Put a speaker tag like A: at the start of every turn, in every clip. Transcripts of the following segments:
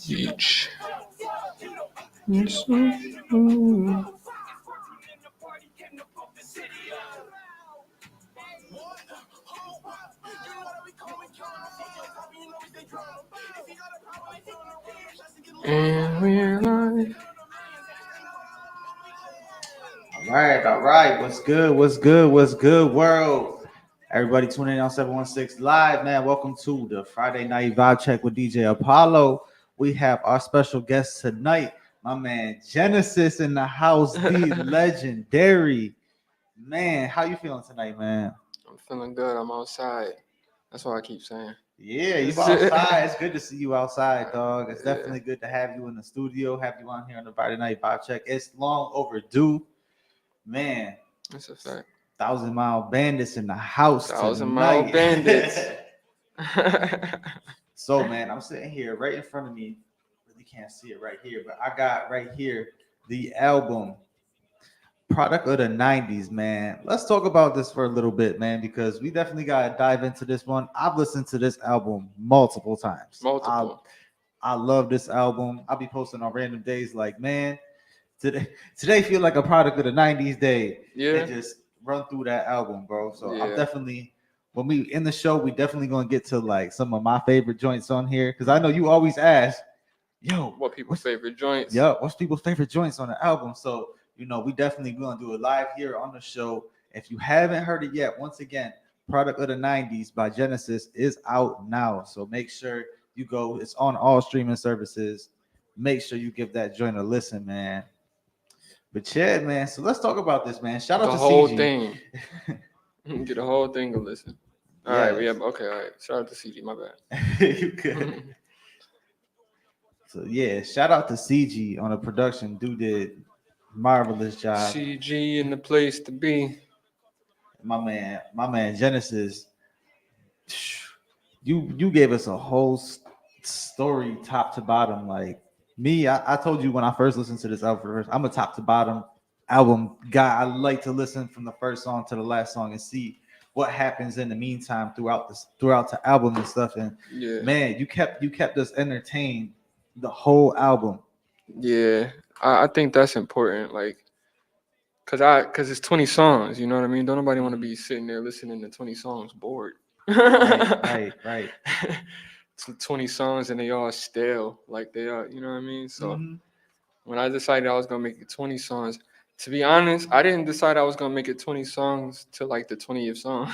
A: Each. And we're live.
B: All right. What's good? What's good? What's good, world? Everybody tuning in on 716 Live, man. Welcome to the Friday Night Vibe Check with DJ Apollo. We have our special guest tonight, my man Genecist in the house, the legendary. Man, how you feeling tonight, man?
A: I'm feeling good. I'm outside. That's what I keep saying.
B: Yeah, you outside. It's good to see you outside, dog. It's definitely good to have you in the studio, have you on here on the Friday Night Vibe Check. It's long overdue. Man,
A: That's a fact.
B: 1,000 Mile Bandits in the house
A: 1,000
B: tonight.
A: Mile Bandits.
B: So, man, I'm sitting here right in front of me. Really can't see it right here, but I got right here the album, product of the 90s, man. Let's talk about this for a little bit, man, because we definitely got to dive into this one. I've listened to this album multiple times. I love this album. I'll be posting on random days like, man, today feel like a product of the 90s day.
A: Yeah.
B: And just run through that album, bro. So
A: Yeah.
B: I'm definitely, when we in the show, we definitely gonna get to like some of my favorite joints on here. Cause I know you always ask, yo,
A: what people's favorite joints?
B: Yeah, what's people's favorite joints on the album? So, you know, we definitely gonna do it live here on the show. If you haven't heard it yet, once again, Product of the 90s by Genecist is out now. So make sure you go, it's on all streaming services. Make sure you give that joint a listen, man. But yeah, man. So let's talk about this, man. Shout out
A: the
B: to
A: whole
B: CG.
A: thing. Get the whole thing to listen. All right, we have okay. All right, shout out to CG. My bad.
B: You could. So yeah, shout out to CG on the production. Dude did marvelous job.
A: CG in the place to be.
B: My man Genecist. You gave us a whole story top to bottom. Like me, I told you when I first listened to this album first, I'm a top to bottom album guy. I like to listen from the first song to the last song and see what happens in the meantime throughout the album and stuff. And man, you kept us entertained the whole album.
A: Yeah, I think that's important. Like, cause it's 20 songs. You know what I mean? Don't nobody want to be sitting there listening to 20 songs bored.
B: Right.
A: It's 20 songs and they all stale. Like they are. You know what I mean? So when I decided I was gonna make it 20 songs, to be honest, I didn't decide I was gonna make it 20 songs till like the 20th song.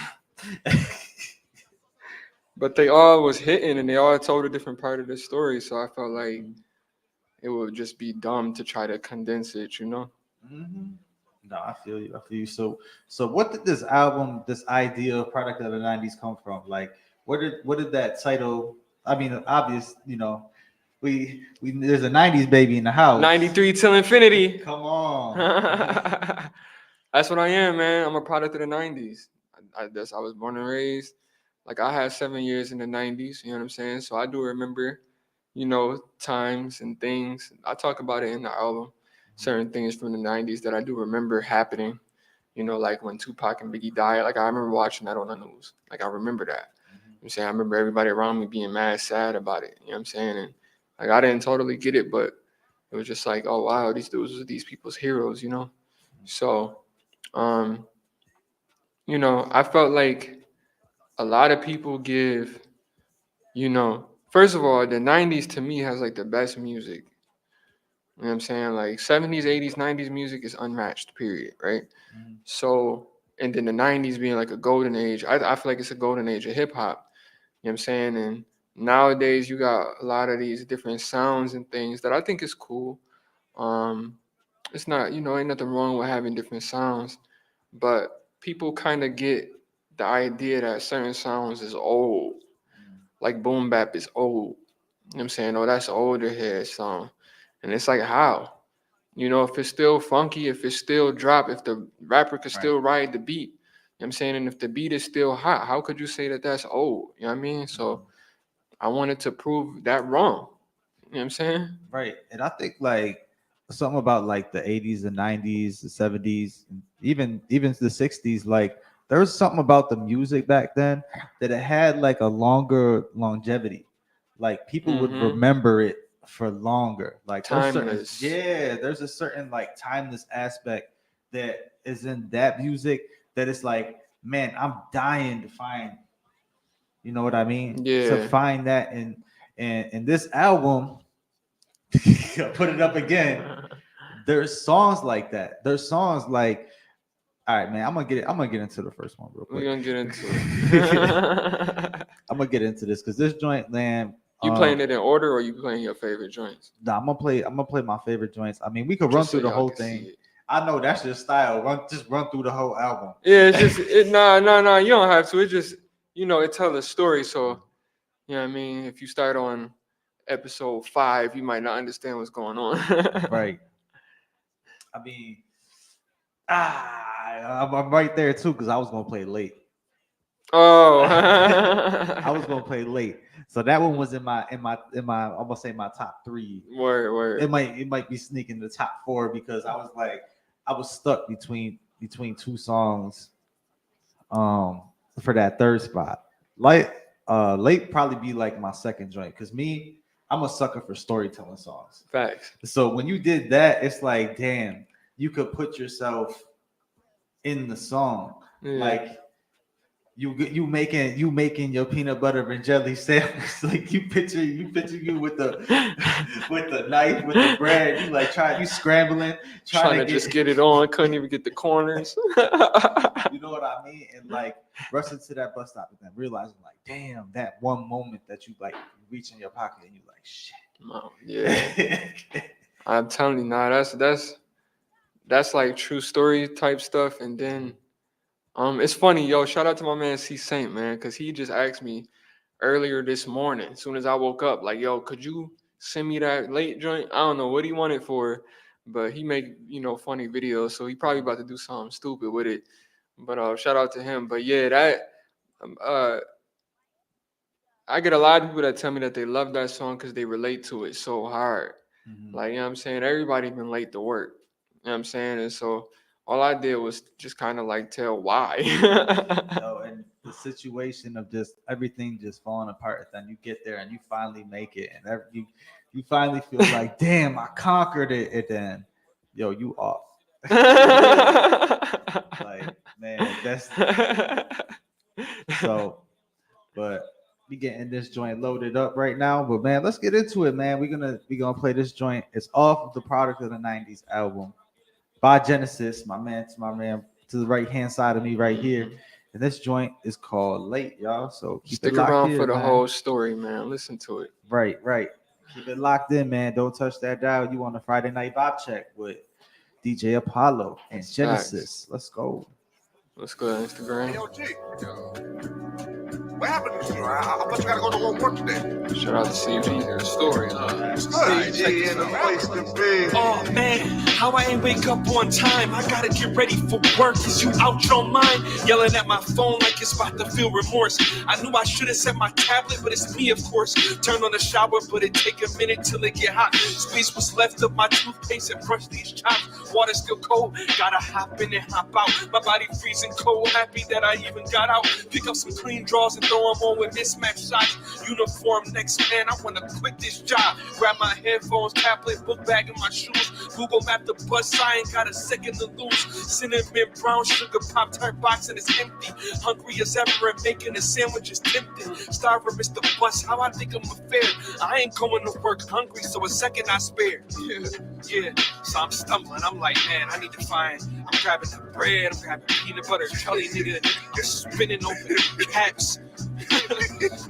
A: But they all was hitting and they all told a different part of the story. So I felt like it would just be dumb to try to condense it, you know?
B: No, I feel you. So what did this album, this idea of product of the 90s come from? Like, what did that title? I mean, obvious, you know, we there's a 90s baby in the house.
A: 93 till infinity.
B: Come on.
A: That's what I am, man. I'm a product of the 90s. I was born and raised. Like, I had 7 years in the 90s, you know what I'm saying? So I do remember, you know, times and things. I talk about it in the album. Certain things from the 90s that I do remember happening. You know, like when Tupac and Biggie died. Like, I remember watching that on the news. Like, I remember that. You know what I'm saying? I remember everybody around me being mad, sad about it. You know what I'm saying? And, like, I didn't totally get it, but it was just like, oh, wow, these dudes are these people's heroes, you know? So, you know, I felt like a lot of people give, you know, first of all, the 90s to me has like the best music. You know what I'm saying? Like 70s, 80s, 90s music is unmatched, period, right? So, and then the 90s being like a golden age, I feel like it's a golden age of hip hop. You know what I'm saying? And nowadays you got a lot of these different sounds and things that I think is cool. It's not, you know, ain't nothing wrong with having different sounds, but people kind of get the idea that certain sounds is old. Like boom bap is old. You know what I'm saying? Oh, that's older hair song. And it's like, how? You know, if it's still funky, if it's still drop, if the rapper could still ride the beat, you know what I'm saying? And if the beat is still hot, how could you say that that's old? You know what I mean? So I wanted to prove that wrong. You know what I'm saying?
B: Right. And I think like something about like the 80s, the 90s, the 70s, even the 60s, like there was something about the music back then that it had like a longer longevity. Like people would remember it for longer. Like
A: Timeless.
B: there's a certain like timeless aspect that is in that music that it's like, man, I'm dying to find. You know what I mean?
A: Yeah.
B: To find that in this album, put it up again. There's songs like that. There's songs like, all right, man. I'm gonna get into the first one real quick.
A: We're gonna get into it.
B: I'm gonna get into this because this joint, man.
A: You playing it in order, or you playing your favorite joints?
B: Nah, I'm gonna play my favorite joints. I mean, we could run through the whole thing. I know that's your style. Run through the whole album.
A: Yeah, it's just no. You don't have to. It just, it tells a story. So, you know what I mean? If you start on episode 5, you might not understand what's going on.
B: Right. I mean, I'm right there too because I was gonna play late.
A: Oh,
B: I was gonna play late. So that one was in my I'm gonna say my top 3.
A: Word.
B: It might be sneaking the top 4 because I was stuck between 2 songs for that third spot. Late probably be like my second joint because I'm a sucker for storytelling songs.
A: Facts.
B: So when you did that, it's like, damn, you could put yourself in the song. Yeah. Like you making your peanut butter and jelly sandwich. Like you picture you with the knife, with the bread. You like you scrambling, trying to just
A: get it on. Couldn't even get the corners.
B: You know what I mean? And like rushing to that bus stop and then realizing like, damn, that one moment that you like reach in your pocket and you like, shit.
A: Oh, yeah. I'm telling you, nah, that's like true story type stuff. And then it's funny, yo, shout out to my man C Saint, man, because he just asked me earlier this morning, as soon as I woke up, like, yo, could you send me that late joint? I don't know what he wanted for, but he make, funny videos, so he probably about to do something stupid with it. But shout out to him. But yeah, that I get a lot of people that tell me that they love that song because they relate to it so hard. Mm-hmm. Like, you know what I'm saying? Everybody been late to work. You know what I'm saying? And so all I did was just kind of like tell why.
B: And the situation of just everything just falling apart. Then you get there and you finally make it. And you finally feel like, damn, I conquered it. And then, yo, you off. Like, man, that's so, but we getting this joint loaded up right now. But man, let's get into it, man. We're gonna play this joint. It's off of the Product of the 90s album by Genecist, my man to the right hand side of me right here. And this joint is called Late, y'all. So
A: stick around for the whole story, man. Listen to it.
B: Right. Keep it locked in, man. Don't touch that dial. You on the Friday night vibe check with DJ Apollo and Genecist. Let's go.
A: Let's go to Instagram.
C: Hey, yo, G. What happened to you? I thought you gotta go to work today.
A: Shout out to CV.
C: Your story, huh? It's good. CG in the place to be.
D: Oh man, how I ain't wake up on time. I gotta get ready for work. Is you out your mind? Yelling at my phone like it's about to feel remorse. I knew I should have set my tablet, but it's me, of course. Turn on the shower, but it take a minute till it get hot. Squeeze what's left of my toothpaste and brush these chops. Water still cold. Gotta hop in and hop out. My body freezing cold. Happy that I even got out. Pick up some clean drawers and throw them on with mismatched shots. Uniform next, man, I wanna quit this job. Grab my headphones, tablet, book bag, and my shoes. Google map the bus, I ain't got a second to lose. Cinnamon brown sugar pop tart box and it's empty. Hungry as ever and making a sandwich is tempting. Starver Mr. Bus, how I think I'm a fare. I ain't going to work hungry, so a second I spare. Yeah. So I'm stumbling. I'm like, man, I need to find. I'm grabbing the bread, I'm grabbing peanut butter, jelly, nigga. You're spinning open caps.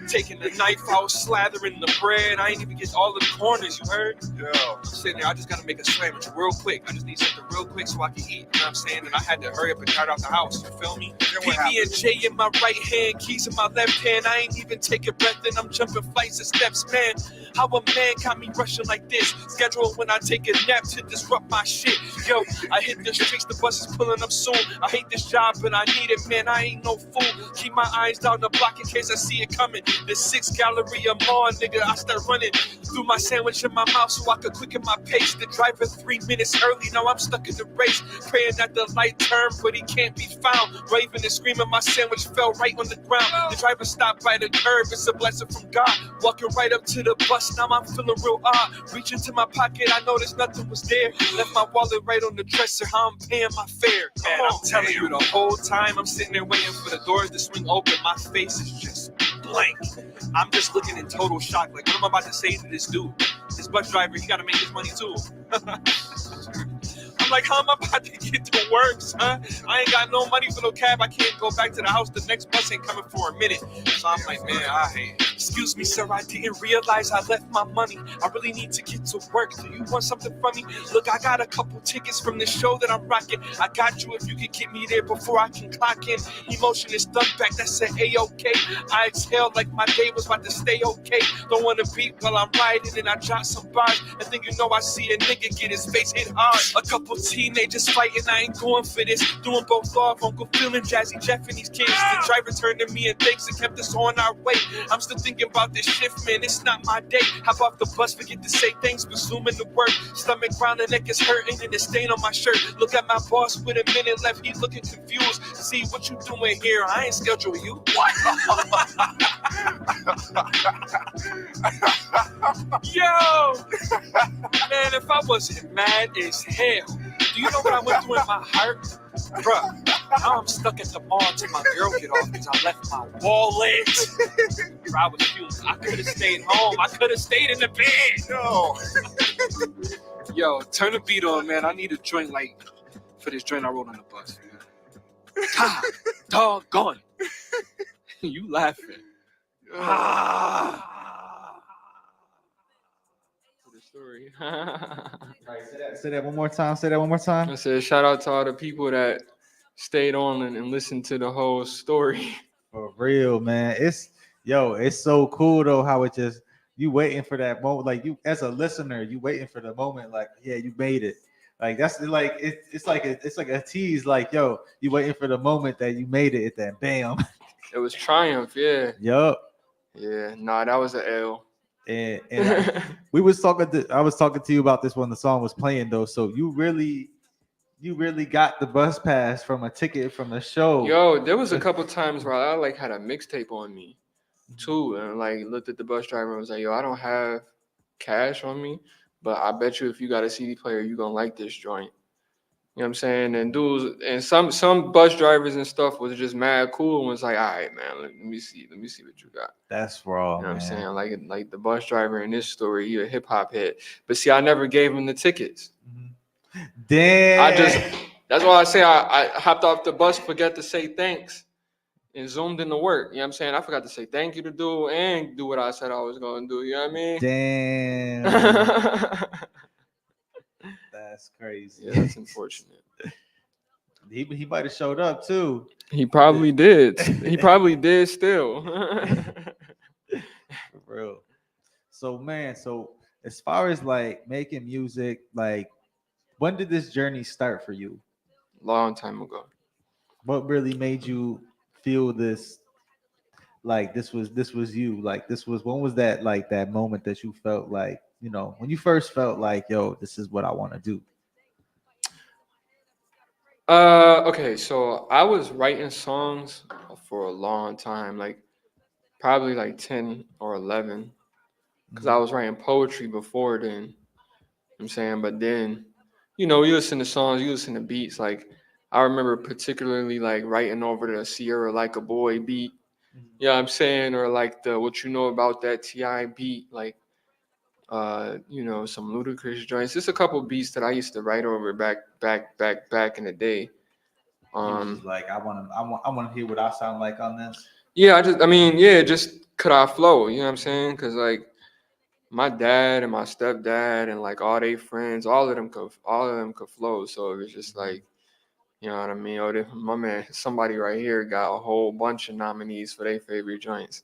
D: Taking the knife out, slathering the bread. I ain't even get all of the corners, you heard?
C: Yo.
D: I'm sitting there, I just gotta make a sandwich real quick. I just need something real quick so I can eat. You know what I'm saying? And I had to hurry up and dart out the house, you feel me? PB&J in my right hand, keys in my left hand. I ain't even taking breath and I'm jumping flights of steps, man. How a man got me rushing like this? Schedule when I take a nap to disrupt my shit. Yo, I hit the streets, the bus is pulling up soon. I hate this job, but I need it, man. I ain't no fool. Keep my eyes down the block in case I see it coming. The 6th gallery of more, nigga. I start running. Threw my sandwich in my mouth so I could quicken my pace. The driver 3 minutes early, now I'm stuck in the race. Praying that the light turn, but he can't be found. Raving and screaming, my sandwich fell right on the ground. The driver stopped by the curb, it's a blessing from God. Walking right up to the bus, now I'm feeling real odd. Reaching to my pocket, I noticed nothing was there. Left my wallet right on the dresser, how I'm paying my fare. Man, I'm telling you, the whole time I'm sitting there waiting for the doors to swing open, my face is just blank. I'm just looking in total shock, like what am I about to say to this dude? This bus driver, he gotta make his money too. I'm like, how am I about to get to work, son? I ain't got no money for no cab. I can't go back to the house. The next bus ain't coming for a minute. So I'm like, man, excuse me, sir. I didn't realize I left my money. I really need to get to work. Do you want something from me? Look, I got a couple tickets from the show that I'm rocking. I got you if you can get me there before I can clock in. Emotion is stuck back. That's an A-OK. I exhaled like my day was about to stay okay. Don't want to beat while I'm riding and I drop some bars. And then you know I see a nigga get his face hit hard. A couple teenagers fighting, I ain't going for this. Doing both off, Uncle Phil and Jazzy Jeff and these kids. The driver turned to me and thanks and kept us on our way. I'm still thinking about this shift, man, it's not my day. Hop off the bus, forget to say thanks, resuming the work. Stomach round, the neck is hurting and a stain on my shirt. Look at my boss with a minute left, he looking confused. See what you doing here, I ain't scheduled you. What? Yo! Man, if I wasn't mad as hell, do you know what I went through in my heart? Bruh, now I'm stuck at the mall till my girl get off because I left my wallet. Bruh, I was fuming. I could have stayed home. I could have stayed in the bed. No. Yo, turn the beat on, man. I need a joint like for this joint I wrote on the bus. Ah, doggone. You laughing.
A: The story.
B: Right, say that one more time. Say that one more time.
A: I said, shout out to all the people that stayed on and listened to the whole story.
B: For real, man. It's so cool though how it just you waiting for that moment. Like you as a listener, you waiting for the moment. Like yeah, you made it. Like that's like it's like a tease. Like yo, you waiting for the moment that you made it. That bam.
A: It was triumph, yeah.
B: Yup.
A: Yeah, nah, that was an L.
B: And I was talking to you about this when the song was playing though. So you really got the bus pass from a ticket from the show.
A: Yo, there was a couple times where I like had a mixtape on me too, and like looked at the bus driver and was like, "Yo, I don't have cash on me, but I bet you if you got a CD player, you gonna like this joint." You know what I'm saying? And dudes and some bus drivers and stuff was just mad cool and was like, "All right, man, let me see what you got."
B: That's raw.
A: You know what I'm saying? Like the bus driver in this story, he a hip hop head, but see, I never gave him the tickets.
B: Damn.
A: That's why I say I hopped off the bus, forgot to say thanks, and zoomed into work. You know what I'm saying? I forgot to say thank you to dude and do what I said I was going to do. You know what I mean?
B: Damn. That's crazy.
A: Yeah, that's unfortunate.
B: He might have showed up too.
A: He probably did. He probably did still.
B: For real. So man, as far as like making music, like when did this journey start for you?
A: Long time ago.
B: What really made you feel this? Like this was you. Like this was when was that like that moment that you felt like when you first felt like yo, this is what I want to do.
A: Okay, so I was writing songs for a long time, like probably like 10 or 11, because I was writing poetry before then. You know what I'm saying, but then, you listen to songs, you listen to beats. Like I remember particularly like writing over the Sierra Like a Boy beat. You know what I'm saying, or like the What You Know About That T.I. beat, like some Ludacris joints. Just a couple beats that I used to write over back in the day.
B: Like I want to hear what I sound like on this.
A: Yeah, just could I flow? You know what I'm saying? Because like my dad and my stepdad and like all they friends, all of them could flow. So it was just like, you know what I mean? Oh, my man, somebody right here got a whole bunch of nominees for their favorite joints.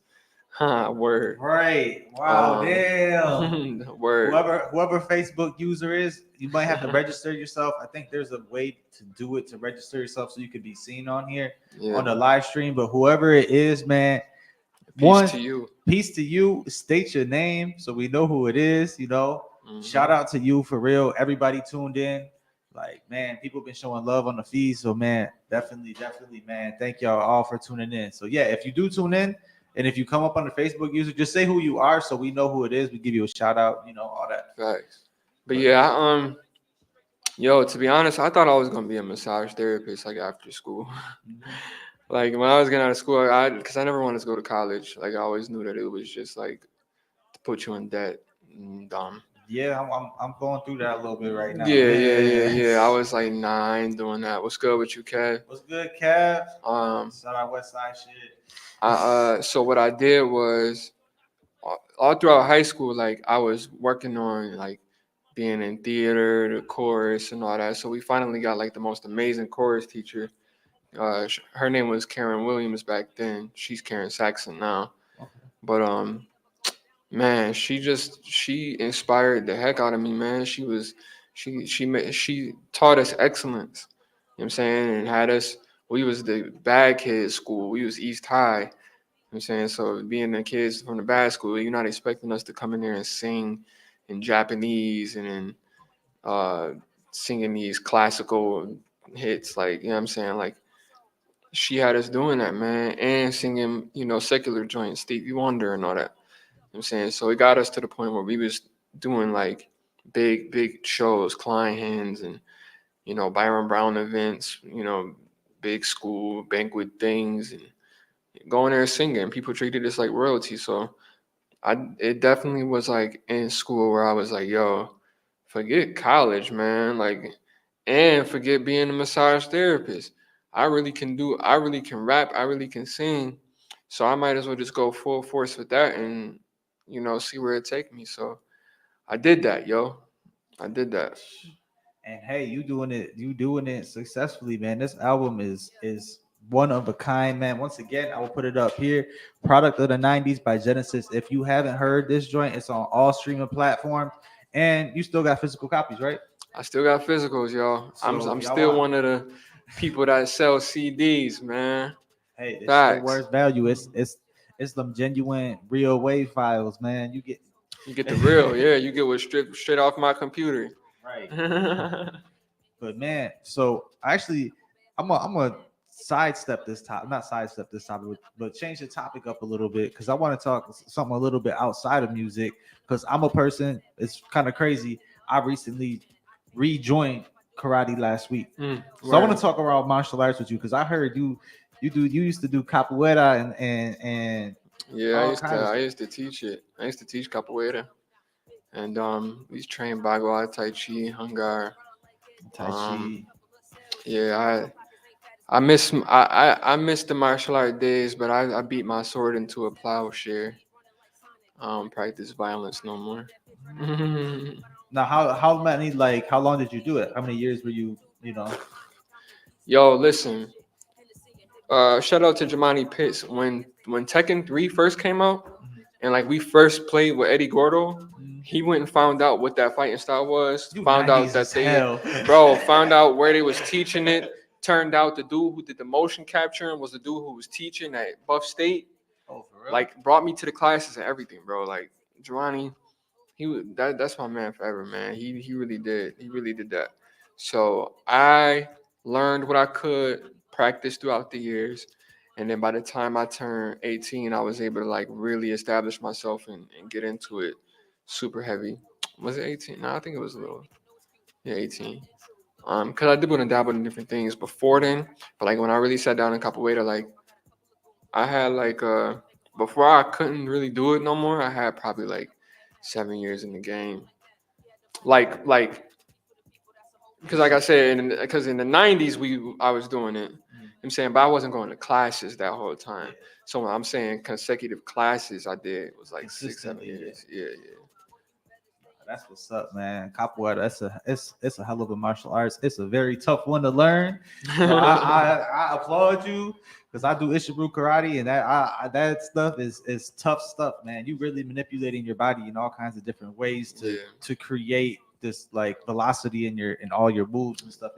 A: Word.
B: Right. Wow.
A: Um,
B: Damn.
A: word.
B: Whoever Facebook user is, you might have to register yourself. I think there's a way to do it to register yourself so you can be seen on here on the
A: Yeah.
B: live stream. But whoever it is, man,
A: Peace
B: one
A: to you.
B: peace to you. State your name so we know who it is. Shout
A: Mhm.
B: out to you for real. Everybody tuned in. Like, man, people been showing love on the feed. So, man, definitely, man. Thank y'all all for tuning in. So, yeah, if you do tune in and if you come up on the Facebook user, just say who you are so we know who it is. We give you a shout out, all that.
A: Facts. But yeah, yo, to be honest, I thought I was gonna be a massage therapist like after school. Like when I was getting out of school, because I never wanted to go to college. Like I always knew that it was just like to put you in debt. Dumb.
B: Yeah, I'm going through that a little bit right now.
A: Yeah. I was like, nah, I ain't doing that. What's good with you, Kev?
B: What's good, Kev?
A: Um,
B: Shout out West Side shit.
A: so what I did was all throughout high school, like I was working on like being in theater, the chorus, and all that. So we finally got like the most amazing chorus teacher. Her name was Karen Williams back then. She's Karen Saxon now.
B: Okay.
A: But man, she inspired the heck out of me, man. She taught us excellence. You know what I'm saying? And had us, we was the bad kids school. We was East High. You know what I'm saying? So being the kids from the bad school, you're not expecting us to come in there and sing in Japanese and then uh singing these classical hits, like, you know what I'm saying? Like she had us doing that, man, and singing, secular joints, Stevie Wonder and all that. You know what I'm saying? So it got us to the point where we was doing like big shows, Kleinhans and, Byron Brown events, big school banquet things and going there singing. People treated us like royalty. So it definitely was like in school where I was like, yo, forget college, man. Like, and forget being a massage therapist. I really can rap, I really can sing. So I might as well just go full force with that and, see where it take me. So I did that, yo. I did that.
B: And hey, you doing it successfully, man. This album is one of a kind, man. Once again, I will put it up here. Product of the 90s by Genecist. If you haven't heard this joint, it's on all streaming platforms. And you still got physical copies, right?
A: I still got physicals, y'all. I'm
B: So
A: I'm
B: y'all
A: still
B: want,
A: one of the people that sell CDs, man.
B: hey, it's still
A: Facts.
B: worth value. It's them genuine real wave files, man. You get
A: You get the real, yeah. You get what straight off my computer.
B: right. But man, so actually, I'm gonna sidestep this topic, not sidestep this topic, but change the topic up a little bit because I want to talk something a little bit outside of music. Because I'm a person, it's kind of crazy. I recently rejoined karate last week, so I want to talk about martial arts with you because I heard you used to do capoeira and
A: Yeah,
B: all kinds of
A: I
B: stuff.
A: used to teach it. I used to teach capoeira, and we used to train bagua, tai chi, hungar.
B: Tai
A: Um,
B: Chi.
A: yeah, I miss the martial art days, but I beat my sword into a plowshare. I don't practice violence no more.
B: Now, how many like how long did you do it? How many years were you?
A: Yo, listen. Shout out to Jamani Pitts. When Tekken 3 first came out, and like we first played with Eddie Gordo, he went and found out what that fighting style was.
B: You
A: Found out
B: 90s
A: that
B: as hell.
A: found out where they was teaching it. Turned out the dude who did the motion capturing was the dude who was teaching at Buff State.
B: Oh, for real?
A: Like brought me to the classes and everything, bro. Like Giovanni, that's my man forever, man. He really did. He really did that. So I learned what I could, practice throughout the years, and then by the time I turned 18, I was able to like really establish myself and get into it super heavy. Was it 18? No, I think it was a little. Yeah, 18. Cause I did want to dabble in different things before then, but like when I really sat down in capoeira, like I had like before I couldn't really do it no more. I had probably like 7 years in the game. Like because like I said, because in the '90s I was doing it. I'm saying, but I wasn't going to classes that whole time.
B: Yeah.
A: So when I'm saying consecutive classes, I did was like 6, 7
B: Consistently, yeah.
A: years. Yeah.
B: That's what's up, man. Capoeira. It's a hell of a martial arts. It's a very tough one to learn. So I applaud you because I do Ishibu karate, and that stuff is tough stuff, man. You really manipulating your body in all kinds of different ways to create this like velocity in all your moves and stuff.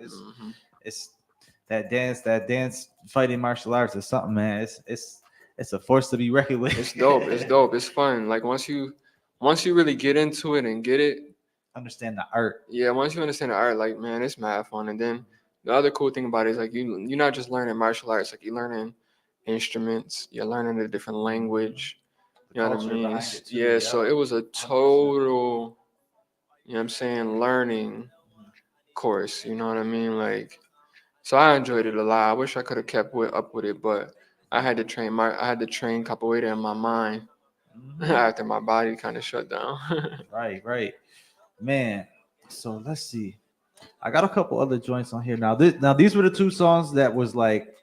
B: It's that dance fighting martial arts is something, man. It's a force to be reckoned with.
A: It's dope. It's dope. It's fun. Like once you really get into it and get it,
B: Understand the art.
A: yeah. Once you understand the art, like man, it's mad fun. And then the other cool thing about it is like you're not just learning martial arts. Like you're learning instruments. You're learning a different language. You know what I
B: Culture
A: mean?
B: behind it too,
A: Yeah. So it was a total, you know what I'm saying, learning course. You know what I mean? Like, so I enjoyed it a lot. I wish I could have kept up with it, but I had to train capoeira in my mind after my body kind of shut down.
B: Right, man. So let's see. I got a couple other joints on here now. These were the two songs that was like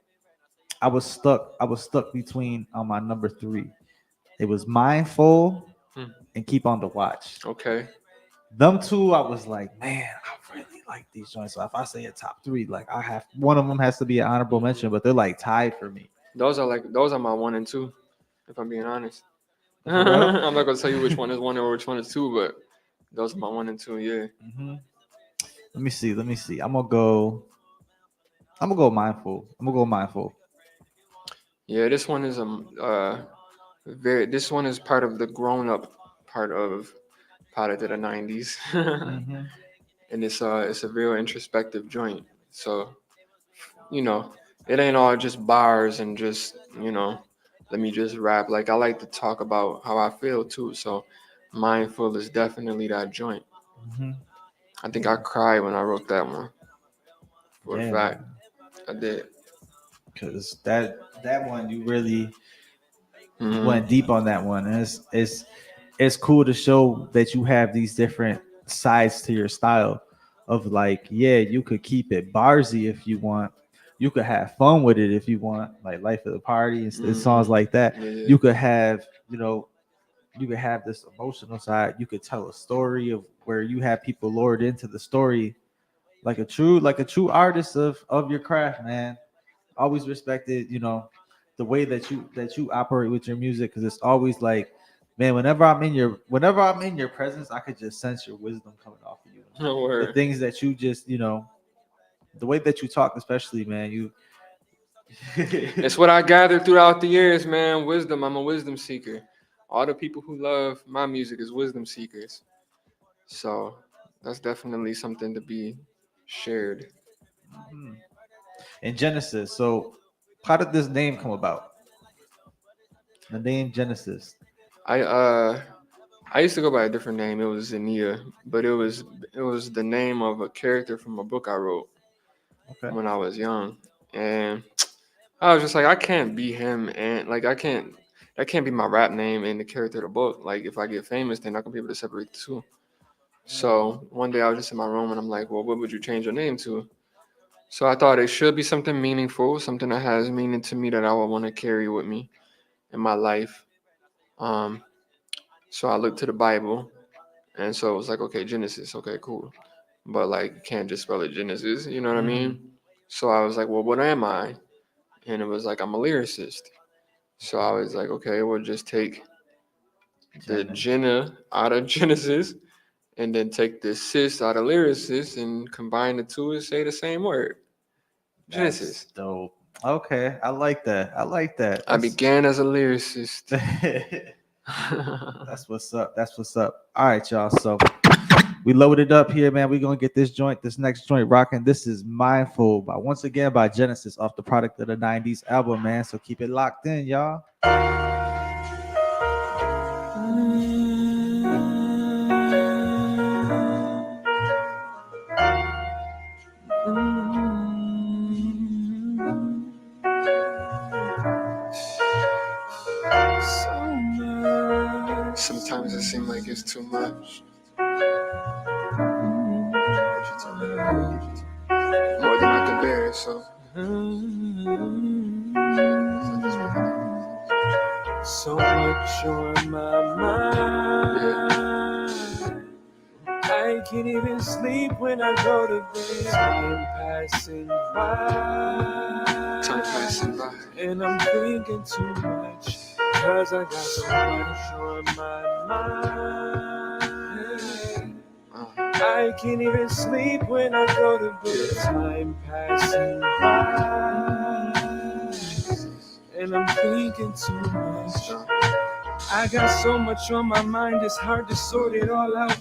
B: I was stuck between on my number 3. It was Mindful
A: Hmm.
B: and Keep on the Watch.
A: Okay.
B: Them two, I was like, man, I really like these joints. So if I say a top 3, like I have one of them has to be an honorable mention, but they're like tied for me.
A: Those are my 1 and 2, if I'm being honest.
B: For real?
A: I'm not gonna tell you which one is 1 or which one is 2, but those are my 1 and 2. Yeah.
B: Mm-hmm. Let me see. I'm gonna go Mindful.
A: Yeah. This one is This one is part of the grown up part of Product of the '90s,
B: Mm-hmm.
A: and it's a real introspective joint. So you know, it ain't all just bars and just let me just rap. Like I like to talk about how I feel too. So mindful is definitely that joint.
B: Mm-hmm.
A: I think I cried when I wrote that one. For a
B: Yeah,
A: fact, I did.
B: because that one you really
A: Hmm.
B: went deep on that one, and it's cool to show that you have these different sides to your style. Of like, yeah, you could keep it barsy if you want. You could have fun with it if you want, like Life of the Party and songs like that.
A: Yeah.
B: You could have, you could have this emotional side. You could tell a story of where you have people lured into the story, like a true artist of your craft, man. Always respected, the way that you operate with your music, because it's always like, man, whenever I'm in your presence, I could just sense your wisdom coming off of you.
A: No
B: The
A: word.
B: things that you just, the way that you talk, especially, man, you.
A: It's what I gathered throughout the years, man. Wisdom. I'm a wisdom seeker. All the people who love my music is wisdom seekers. So that's definitely something to be shared.
B: Mhm. In Genesis. So, how did this name come about? The name Genesis.
A: I uh I used to go by a different name. It was Zania, but it was the name of a character from a book I wrote
B: Okay.
A: when I was young, and I was just like, I can't be him, and like that can't be my rap name and the character of the book. Like if I get famous, then I can be able to separate the two. So one day I was just in my room and I'm like, well, what would you change your name to? So I thought it should be something meaningful, something that has meaning to me that I would want to carry with me in my life. Um, so I looked to the Bible, and so it was like, okay, Genesis, okay, cool, but like you can't just spell it Genesis, you know what I
B: Mhm.
A: mean? So I was like, well, what am I? And it was like I'm a lyricist. So I was like, okay, we'll just take the
B: Genesis.
A: Jenna out of Genesis, and then take the cis out of lyricist, and combine the two and say the same word,
B: That's
A: Genesis.
B: dope. Okay, I like that.
A: I began as a lyricist.
B: That's what's up. That's what's up. All right, y'all. So we loaded up here, man. We're gonna get this next joint rocking. This is Mindful once again by Genesis off the Product of the '90s album, man. So keep it locked in, y'all.
A: Sometimes it seems like it's too much. More than I can bear, so.
D: So much on my mind. can't even sleep when I go to bed. Time passing by, and I'm thinking too much, cause I got so much on my mind. I can't even sleep when I go to bed. Time passing by, and I'm thinking too much. I got so much on my mind, it's hard to sort it all out.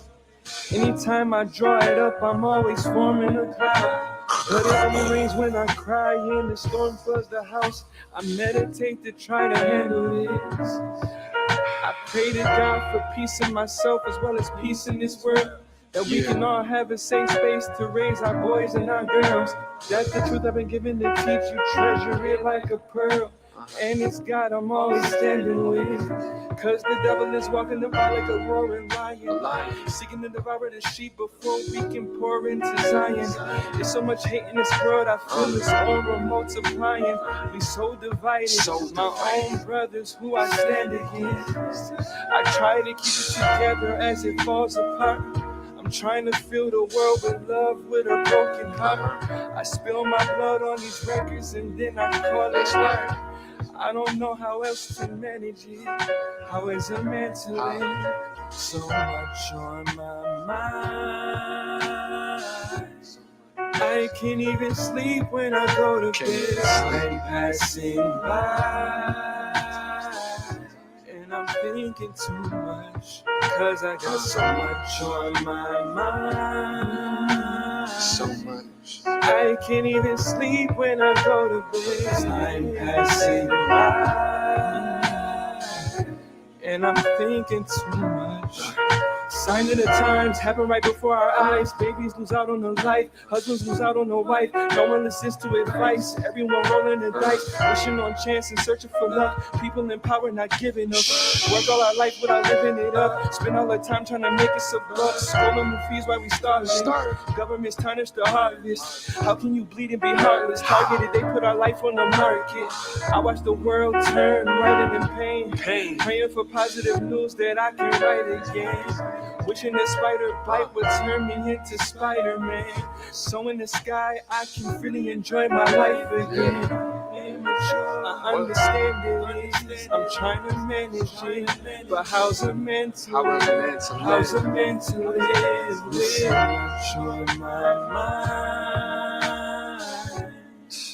D: Anytime I draw it up, I'm always forming a cloud. But it only rains when I cry and the storm floods the house. I meditate to try to handle this. I pray to God for peace in myself as well as peace in this world. That we can all have a safe space to raise our boys and our girls. That's the truth I've been given to teach you. Treasure it like a pearl. And it's God I'm always standing with. Cause the devil is walking about like a roaring lion, seeking to devour the sheep before we can pour into Zion. There's so much hate in this world, I feel this aura multiplying. We so divided, my own brothers who I stand against. I try to keep it together as it falls apart. I'm trying to fill the world with love with a broken heart. I spill my blood on these records and then I call it art. I don't know how else to manage it. How is a man to live? So much on my mind. I can't even sleep when I go to bed. Time passing by, and I'm thinking too much, cause I got so much on my mind. So much. I can't even sleep when I go to bed. Time passing by, and I'm thinking too much. Sign of the times happen right before our eyes. Babies lose out on their life, husbands lose out on their wife. No one listens to advice, everyone rolling the dice, wishing on chance and searching for luck. People in power not giving up. Work all our life without living it up. Spend all our time trying to make us a buck. Scrolling the fees while we starving. Governments tarnish the harvest. How can you bleed and be heartless? Targeted, they put our life on the market. I watch the world turn, writing in pain. Praying for positive news that I can write again. Wishing the spider bite would turn me into Spider-Man. So in the sky, I can really enjoy my life again. I understand it is, I'm trying to manage it. But how's a man to live? How's a man to live with so much on my mind?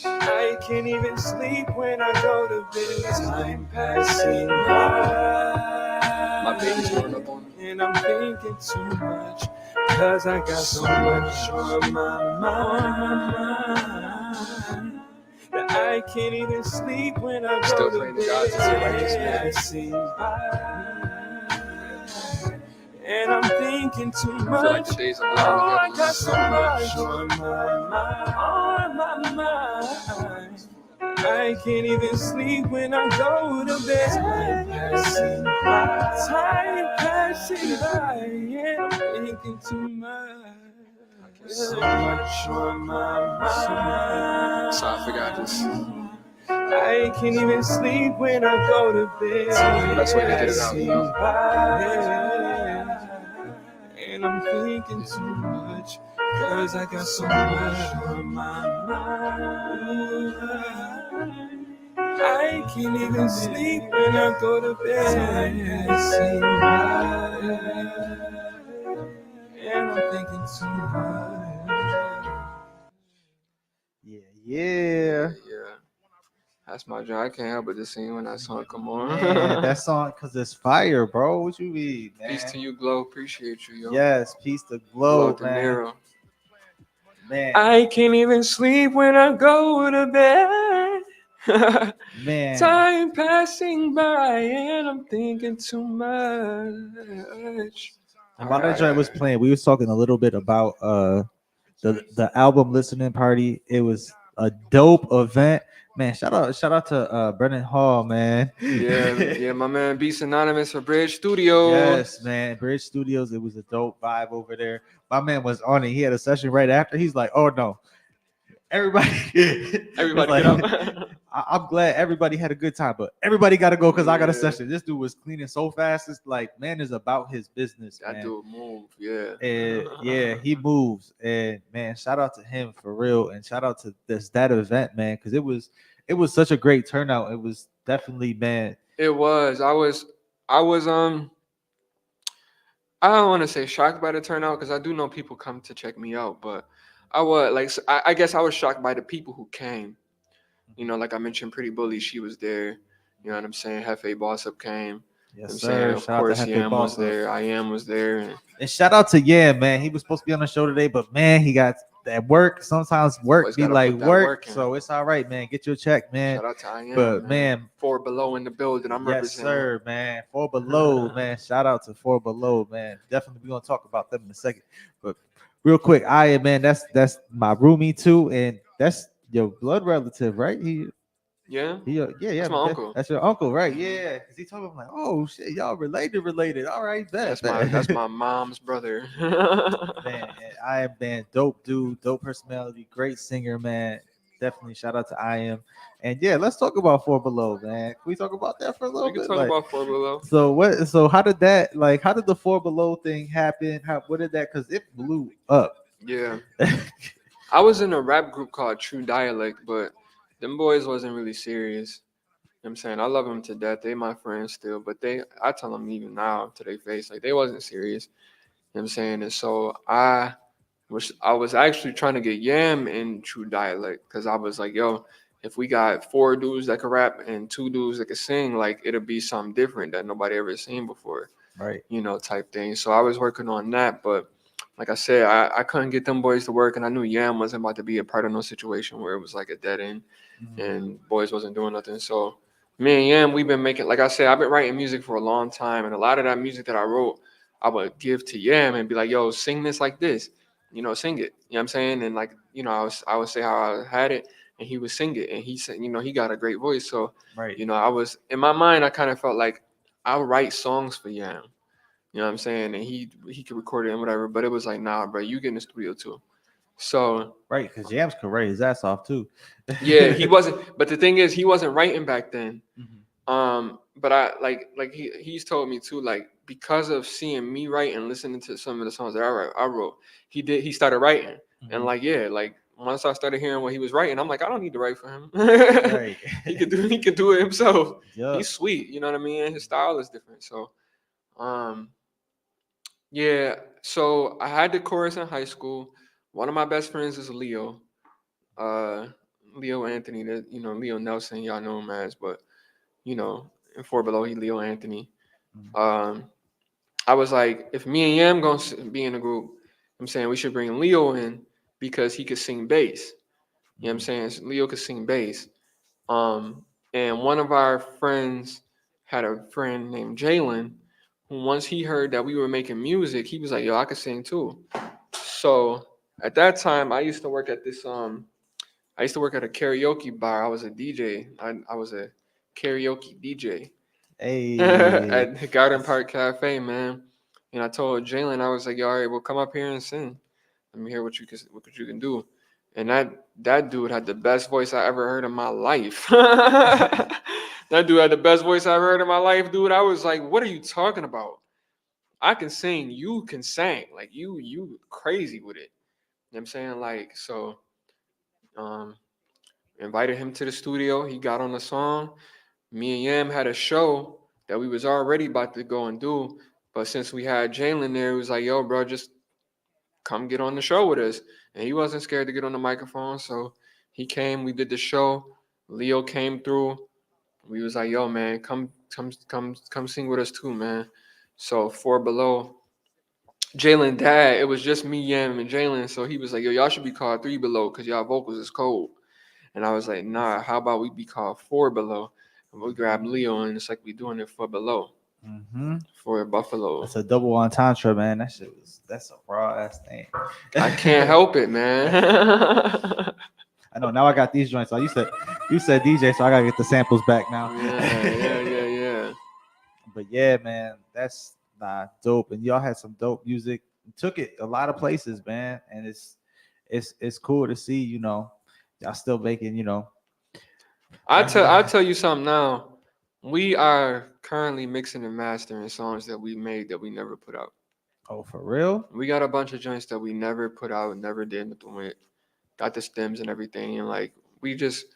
D: I can't even sleep when I go to bed. Time passing by. My baby's going up on me. And I'm thinking too much, cause I got so much on my mind that I can't even sleep when I go to bed. Passing by, and I'm thinking too much. Oh, I got so much on my mind. I can't even sleep when I go to bed. Time passing by, and I'm thinking too much. So much on my mind. So I forgot this. I can't even sleep when I go to bed. That's why I get it out, you know? And I'm thinking too much, cause I got so much on my mind. I can't even sleep when I go to bed. And I'm thinking too much.
B: Yeah.
A: That's my job. I can't help but to sing when that song come on.
B: Man, that song, cause it's fire, bro. What you mean, man?
A: Peace to you, Glow. Appreciate you, yo.
B: Yes, peace to Glow,
A: to
B: man.
A: Nero.
B: Man,
A: I can't even sleep when I go to bed.
B: man.
A: Time passing by and I'm thinking too much.
B: While that joint was playing, we was talking a little bit about the album listening party. It was a dope event. Man, shout out to Brennan Hall, man.
A: Yeah, my man Beast Anonymous for Bridge Studios.
B: Yes, man, Bridge Studios. It was a dope vibe over there. My man was on it. He had a session right after. He's like, "Oh no, everybody
A: get
B: like,
A: up."
B: I'm glad everybody had a good time, but everybody got to go because I got a
A: Yeah.
B: session. This dude was cleaning so fast. It's like, man is about his business,
A: That
B: man.
A: dude move, yeah.
B: And yeah, he moves. And man, shout out to him for real. And shout out to that event, man, because it was such a great turnout. It was definitely, man.
A: It was. I was I don't want to say shocked by the turnout because I do know people come to check me out, but I was like I guess I was shocked by the people who came. You know, like I mentioned, Pretty Bully, she was there. You know what I'm saying? Hefe Boss Up came. You know what
B: Yes,
A: I'm saying?
B: sir.
A: Of
B: Shout out to
A: course,
B: Hefe
A: Yam was
B: Boss Up.
A: there. I Am was there.
B: And shout out to Yam, man. He was supposed to be on the show today, but man, he got that work. Sometimes work
A: Always
B: be
A: gotta
B: like
A: put that
B: work,
A: work in.
B: so it's all right, man. Get your check, man.
A: Shout out to I Am,
B: But
A: man.
B: man,
A: Four Below in the building. I'm
B: yes,
A: representing.
B: sir, man. Four Below, man. Shout out to Four Below, man. Definitely, we're gonna talk about them in a second. But real quick, I am, man. That's my roomie too, and that's your blood relative, right?
A: Yeah,
B: Yeah,
A: that's my uncle.
B: that's your uncle, right?
A: Mhm.
B: Yeah, because he told me, I'm like, oh shit, y'all related. All right, bet.
A: That's my mom's brother.
B: Man, and I am, man, dope dude, dope personality, great singer, man. Definitely shout out to I am. And yeah, let's talk about Four Below, man. Can we talk about that for a little
A: We can
B: bit?
A: talk
B: Like,
A: about Four Below.
B: so how did that, like, how did the Four Below thing happen? What did that, because it blew up.
A: Yeah, I was in a rap group called True Dialect, but them boys wasn't really serious. You know what I'm saying? I love them to death. They my friends still, but I tell them even now to their face, like they wasn't serious. You know what I'm saying? And so I was actually trying to get Yam in True Dialect because I was like, yo, if we got four dudes that could rap and two dudes that could sing, like it'll be something different that nobody ever seen before,
B: Right.
A: you know, type thing. So I was working on that, but like I said, I couldn't get them boys to work, and I knew Yam wasn't about to be a part of no situation where it was like a dead end and boys wasn't doing nothing. So me and Yam, we've been making, like I said, I've been writing music for a long time, and a lot of that music that I wrote, I would give to Yam and be like, "Yo, sing this like this, you know, sing it." You know what I'm saying? And like, you know, I would say how I had it, and he would sing it, and he said, you know, he got a great voice. So,
B: Right.
A: you know, I was in my mind, I kind of felt like I'll write songs for Yam. You know what I'm saying? And he could record it and whatever, but it was like, nah, bro, you get in the studio too. So
B: Right, because Jam's could write his ass off too.
A: yeah, he wasn't. But the thing is, he wasn't writing back then.
B: Mhm.
A: But I like he's told me too, like because of seeing me write and listening to some of the songs that I wrote, he started writing. And
B: Mhm.
A: like yeah, like once I started hearing what he was writing, I'm like, I don't need to write for him.
B: Right.
A: He could do it himself.
B: Yup.
A: He's sweet, you know what I mean? His style is different. So um yeah, so I had the chorus in high school. One of my best friends is Leo. Uh Leo Anthony, that you know, Leo Nelson, y'all know him as, but you know, in Four Below, he Leo Anthony.
B: Mhm.
A: Um, I was like, if me and Yam gonna be in a group, I'm saying we should bring Leo in because he could sing bass. You know what I'm saying? So Leo could sing bass. And one of our friends had a friend named Jalen, who once he heard that we were making music, he was like, "Yo, I could sing too." So at that time, I used to work at a karaoke bar. I was a DJ. I was a karaoke DJ
B: Hey.
A: at the Garden Park Cafe, man. And I told Jalen, I was like, "Yo, all right, well, come up here and sing. Let me hear what you can do." And that dude had the best voice I ever heard in my life. That dude had the best voice I ever heard in my life, dude. I was like, "What are you talking about? I can sing. You can sing. Like you crazy with it." You know what I'm saying? Like so. Um, Invited him to the studio. He got on the song. Me and Yam had a show that we was already about to go and do, but since we had Jalen there, he was like, "Yo, bro, just come get on the show with us." And he wasn't scared to get on the microphone, so he came. We did the show. Leo came through. We was like, "Yo, man, come sing with us too, man." So Four Below, Jalen dad, it was just me, Yam, and Jalen. So he was like, "Yo, y'all should be called Three Below because y'all vocals is cold." And I was like, "Nah, how about we be called Four Below?" And we grab Leo, and it's like we doing it for Below,
B: Mm-hmm.
A: for Buffalo.
B: That's a double entendre, man. That's a raw ass thing.
A: I can't help it, man.
B: I know. Now I got these joints. So you said DJ, so I gotta get the samples back now.
A: Yeah.
B: But yeah, man, that's dope. And y'all had some dope music. Took it a lot of places, man. And it's cool to see, y'all still making,
A: I'll tell you something now. We are currently mixing and mastering songs that we made that we never put out.
B: Oh, for real?
A: We got a bunch of joints that we never put out, never did nothing with. Got the stems and everything, and like we just,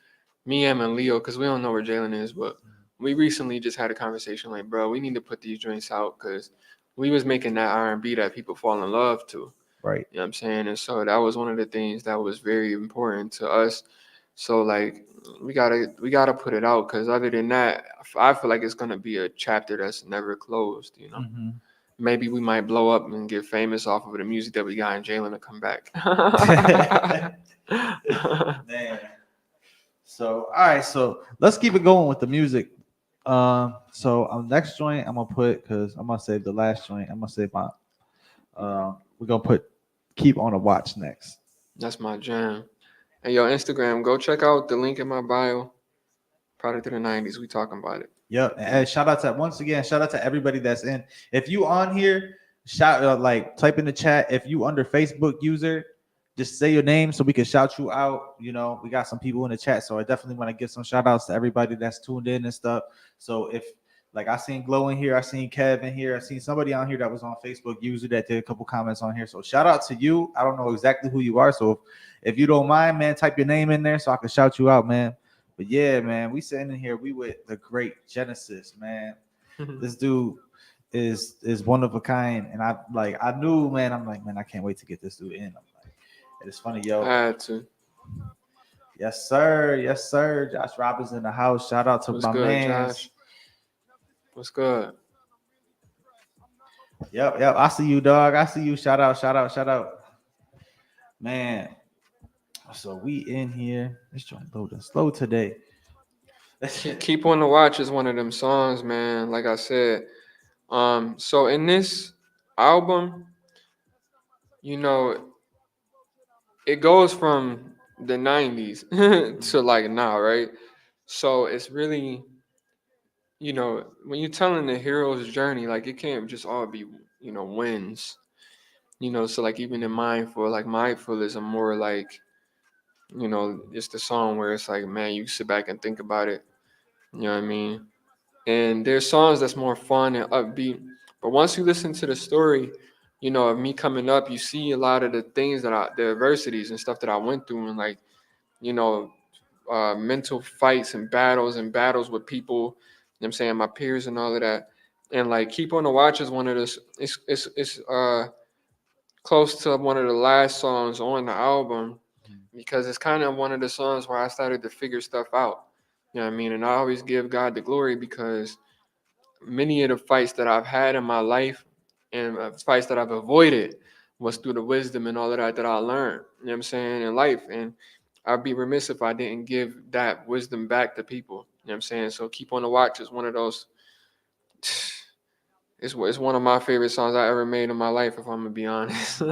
A: me, Em, and Leo, because we don't know where Jalen is, but we recently just had a conversation like, bro, we need to put these joints out because we was making that R&B that people fall in love to.
B: Right.
A: You know what I'm saying? And so that was one of the things that was very important to us. So like we gotta put it out because other than that, I feel like it's gonna be a chapter that's never closed. You know,
B: Mm-hmm.
A: maybe we might blow up and get famous off of the music that we got, and Jalen to come back.
B: Man. So all right, so let's keep it going with the music. So next joint I'm gonna put because I'm gonna save the last joint. I'm gonna save my. We're gonna put keep on a watch next.
A: That's my jam. And yo, Instagram, go check out the link in my bio. Product of the '90s. We talking about it.
B: Yep. And shout out to once again, shout out to everybody that's in. If you on here, shout like type in the chat. If you under Facebook user, just say your name so we can shout you out. You know, we got some people in the chat, so I definitely want to give some shout outs to everybody that's tuned in and stuff. So if like I seen Glow in here, I seen Kev in here, I seen somebody on here that was on Facebook user that did a couple comments on here. So shout out to you. I don't know exactly who you are, so if you don't mind, man, type your name in there so I can shout you out, man. But yeah, man, we sitting in here. We with the great Genecist, man. This dude is one of a kind, and I knew, man. I'm like, man, I can't wait to get this dude in. I'm like, it's funny, yo.
A: I had to.
B: Yes, sir. Yes, sir. Josh Robbins in the house. Shout out to
A: What's
B: my
A: good,
B: man.
A: Josh? What's good?
B: Yep. I see you, dog. I see you. Shout out. Man. So we in here. This joint loading slow today.
A: Keep on the Watch is one of them songs, man. Like I said, so in this album, you know, it goes from the '90s to like now, right? So it's really, you know, when you're telling the hero's journey, like it can't just all be, you know, wins. You know, so like even in Mindful, like Mindful is a more like, you know, it's the song where it's like, man, you sit back and think about it. You know what I mean? And there's songs that's more fun and upbeat. But once you listen to the story, you know, of me coming up, you see a lot of the things the adversities and stuff that I went through, and like, you know, mental fights and battles with people. You know what I'm saying, my peers and all of that. And like, Keep on the Watch is one of those. It's close to one of the last songs on the album because it's kind of one of the songs where I started to figure stuff out. You know what I mean? And I always give God the glory because many of the fights that I've had in my life and fights that I've avoided was through the wisdom and all of that I learned, you know what I'm saying, in life. And I'd be remiss if I didn't give that wisdom back to people, you know what I'm saying? So Keep on the Watch is one of those, it's one of my favorite songs I ever made in my life, if I'm going to be honest.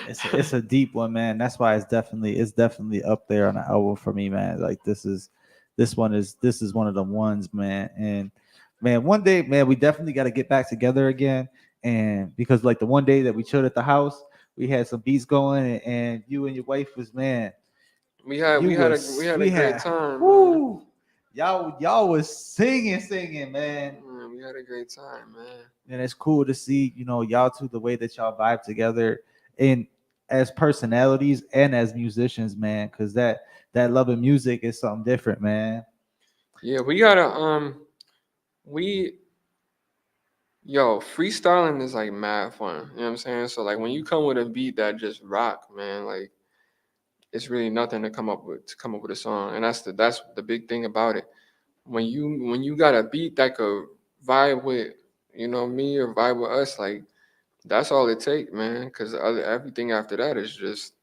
B: It's a deep one, man. That's why it's definitely up there on the album for me, man. Like this is one of the ones, man. And man, one day, man, we definitely got to get back together again. And because like the one day that we chilled at the house, we had some beats going, and you and your wife was, man.
A: We had a great time.
B: Woo, y'all was singing, man.
A: We had a great time, man.
B: And it's cool to see, you know, y'all two, the way that y'all vibe together and as personalities and as musicians, man, because that love of music is something different, man.
A: Yeah, we gotta freestyling is like mad fun. You know what I'm saying? So like when you come with a beat that just rock, man, like it's really nothing to come up with a song. And that's the big thing about it. When you got a beat that could vibe with, you know, me or vibe with us, like that's all it takes, man. Because everything after that is just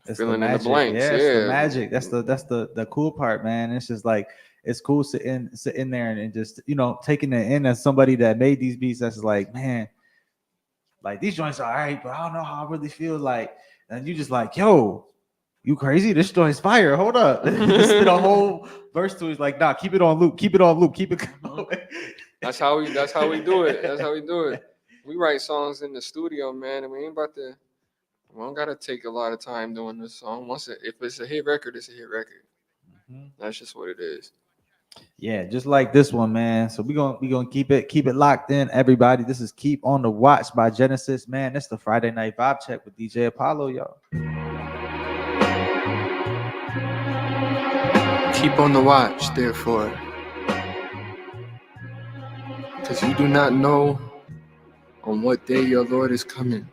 B: It's the
A: filling in the
B: magic.
A: blanks.
B: Yeah,
A: Yeah,
B: it's the magic. That's the cool part, man. It's just like it's cool sitting there and just, you know, taking it in as somebody that made these beats. That's like, man, like these joints are all right, but I don't know how I really feel like. And you just like, yo, you crazy? This joint's fire. Hold up. Just spit a whole verse to it. It's like, nah, keep it on loop. Keep it going.
A: That's how we do it. That's how we do it. We write songs in the studio, man, and we ain't about to. We don't gotta take a lot of time doing this song. If it's a hit record, it's a hit record. That's just what it is.
B: Yeah, just like this one, man. So we gonna keep it locked in, everybody. This is Keep on the Watch by Genecist, man. That's the Friday night vibe check with DJ Apollo, y'all.
A: Keep on the watch, therefore, because you do not know on what day your Lord is coming.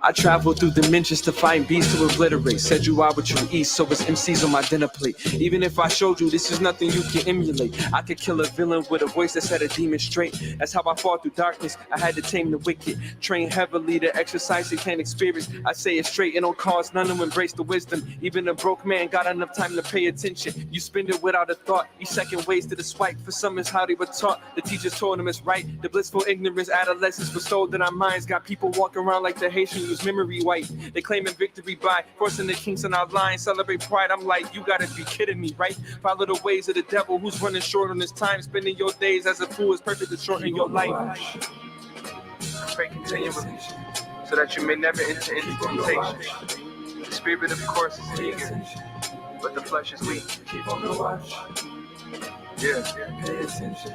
D: I travel through dimensions to find beats to obliterate. Said you are what you eat, so it's MCs on my dinner plate. Even if I showed you this is nothing you can emulate, I could kill a villain with a voice that set a demon straight. That's how I fought through darkness. I had to tame the wicked, train heavily to exercise satanic spirits. I say it straight, it don't cause none to embrace the wisdom. Even a broke man got enough time to pay attention. You spend it without a thought. Each second wasted a swipe. For some is how they were taught. The teachers told them it's right. The blissful ignorance adolescence bestowed in our minds got people walking around like the Haitian use memory white. They claiming victory by forcing the kinks in our lines. Celebrate pride. I'm like, you gotta be kidding me, right? Follow the ways of the devil who's running short on his time. Spending your days as a fool is perfect to shorten your life. Pray continually so that you may never enter into temptation. The spirit, of course, is eager, but the flesh is weak. Keep on the watch. Yeah, pay attention.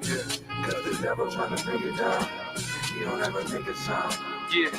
D: Yeah, cause the devil trying to bring you down. You don't ever make a sound. Yeah.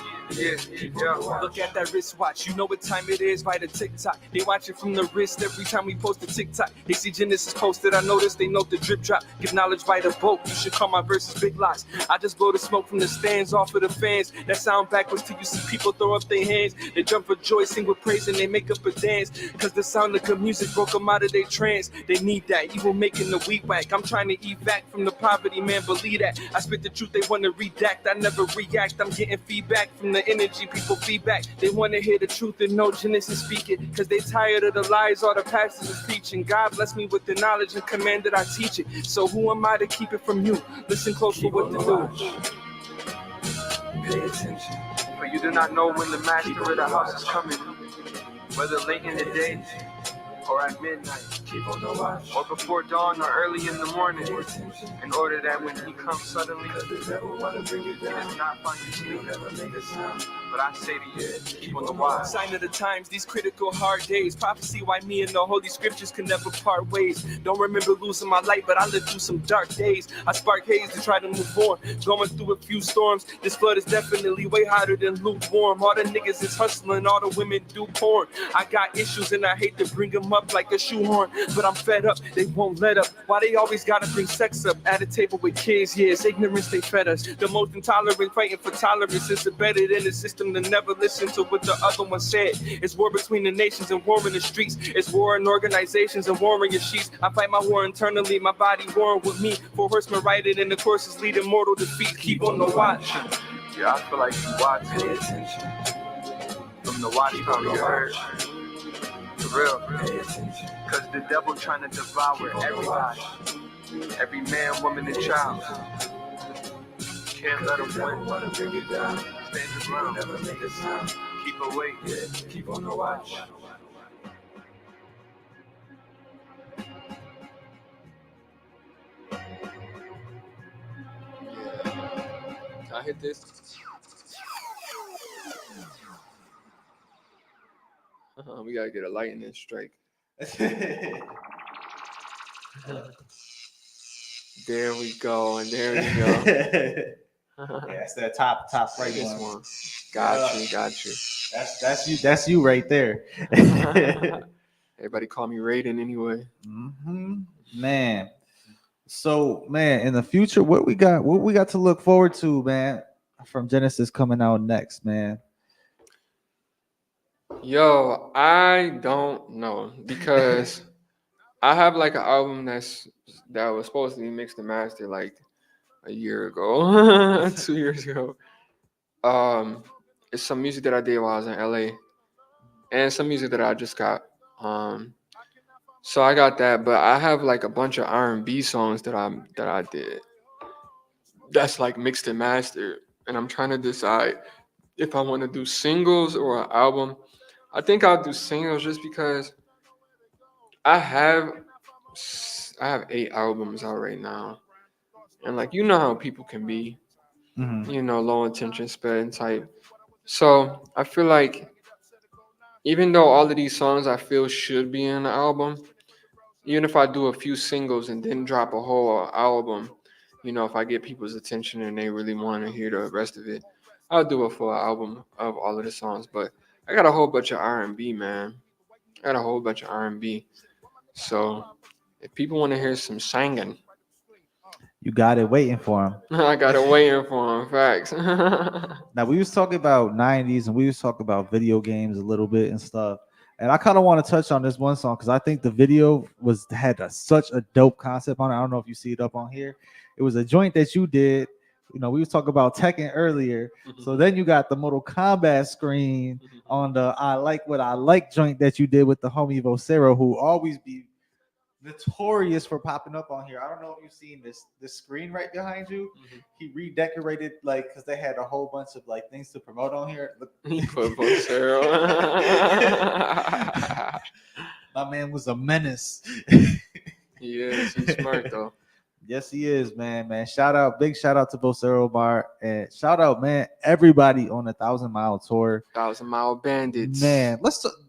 D: Look at that wristwatch. You know what time it is by the TikTok. They watch it from the wrist every time we post a TikTok. They see Genecist posted. I notice they note the drip drop. Give knowledge by the boat. You should call my verses big locks. I just blow the smoke from the stands off of the fans. That sound backwards till you see people throw up their hands. They jump for joy, sing with praise, and they make up a dance. Cause the sound of good music broke them out of their trance. They need that. Evil making the weed whack. I'm trying to evac from the poverty, man. Believe that. I spit the truth. They want to redact. I never react. I'm getting feedback from the energy, people feedback. They want to hear the truth and know Genecist speak it. Cause they tired of the lies all the pastors is preaching. God bless me with the knowledge and command that I teach it. So who am I to keep it from you? Listen close for what to do. Pay attention. For you do not know when the master of the house is coming. Whether late in the day or at midnight. Keep on the watch. Or before dawn or early in the morning. In order that when he comes suddenly, he does not find you sleeping. But I say to you, keep on the watch. Sign of the times, these critical hard days. Prophecy why me and the holy scriptures can never part ways. Don't remember losing my light, but I lived through some dark days. I spark haze to try to move on. Going through a few storms. This flood is definitely way hotter than lukewarm. All the niggas is hustling, all the women do porn. I got issues and I hate to bring them up like a shoehorn. But I'm fed up, they won't let up. Why they always gotta bring sex up at a table with kids? Yeah, it's ignorance they fed us. The most intolerant fighting for tolerance is embedded in the system to never listen to what the other one said. It's war between the nations and war in the streets. It's war in organizations and war in your sheets. I fight my war internally, my body warring with me. Four horsemen ride it and the courses lead in mortal defeat. Keep on the watch. Yeah, I feel like you watch. Pay attention. From the watch from your heart. For real. Pay attention. Cause the devil trying to devour everybody. Every man, woman, and child. Can't let him win. Stand your ground. Never make a sound. Keep awake. Yeah. Keep on the watch.
A: Can I hit this? We gotta get a lightning strike. There we go, and there we go.
B: Yeah, that's that top right
A: This
B: one.
A: one. Got you.
B: That's you right there.
A: Everybody call me Raiden anyway.
B: Man. So, man, in the future, what we got to look forward to, man, from Genecist coming out next, man.
A: Yo, I don't know because I have like an album that was supposed to be mixed and mastered like a year ago, 2 years ago. It's some music that I did while I was in LA, and some music that I just got. So I got that, but I have like a bunch of R&B songs that I did. That's like mixed and mastered, and I'm trying to decide if I want to do singles or an album. I think I'll do singles just because I have 8 albums out right now, and like you know how people can be.
B: Mhm.
A: low attention span type. So I feel like even though all of these songs I feel should be in the album, even if I do a few singles and then drop a whole album, if I get people's attention and they really want to hear the rest of it, I'll do a full album of all of the songs. But I got a whole bunch of R&B, man. I got a whole bunch of R&B. So if people want to hear some singing,
B: You got it waiting for him.
A: I got it waiting for them. Facts.
B: Now we was talking about 90s and we was talking about video games a little bit and stuff. And I kind of want to touch on this one song because I think the video such a dope concept on it. I don't know if you see it up on here. It was a joint that you did. We was talking about Tekken earlier. So then you got the Mortal Kombat screen on the I Like What I Like joint that you did with the homie Vocero, who always be notorious for popping up on here. I don't know if you've seen this screen right behind you. He redecorated like because they had a whole bunch of like things to promote on here. Look.
A: He put Vocero.
B: My man was a menace.
A: He is. He's smart though.
B: Yes, he is, man. Big shout out to Vocero Bar, and shout out, man, everybody on the 1,000 Mile Tour.
A: 1,000 Mile Bandits.
B: Man,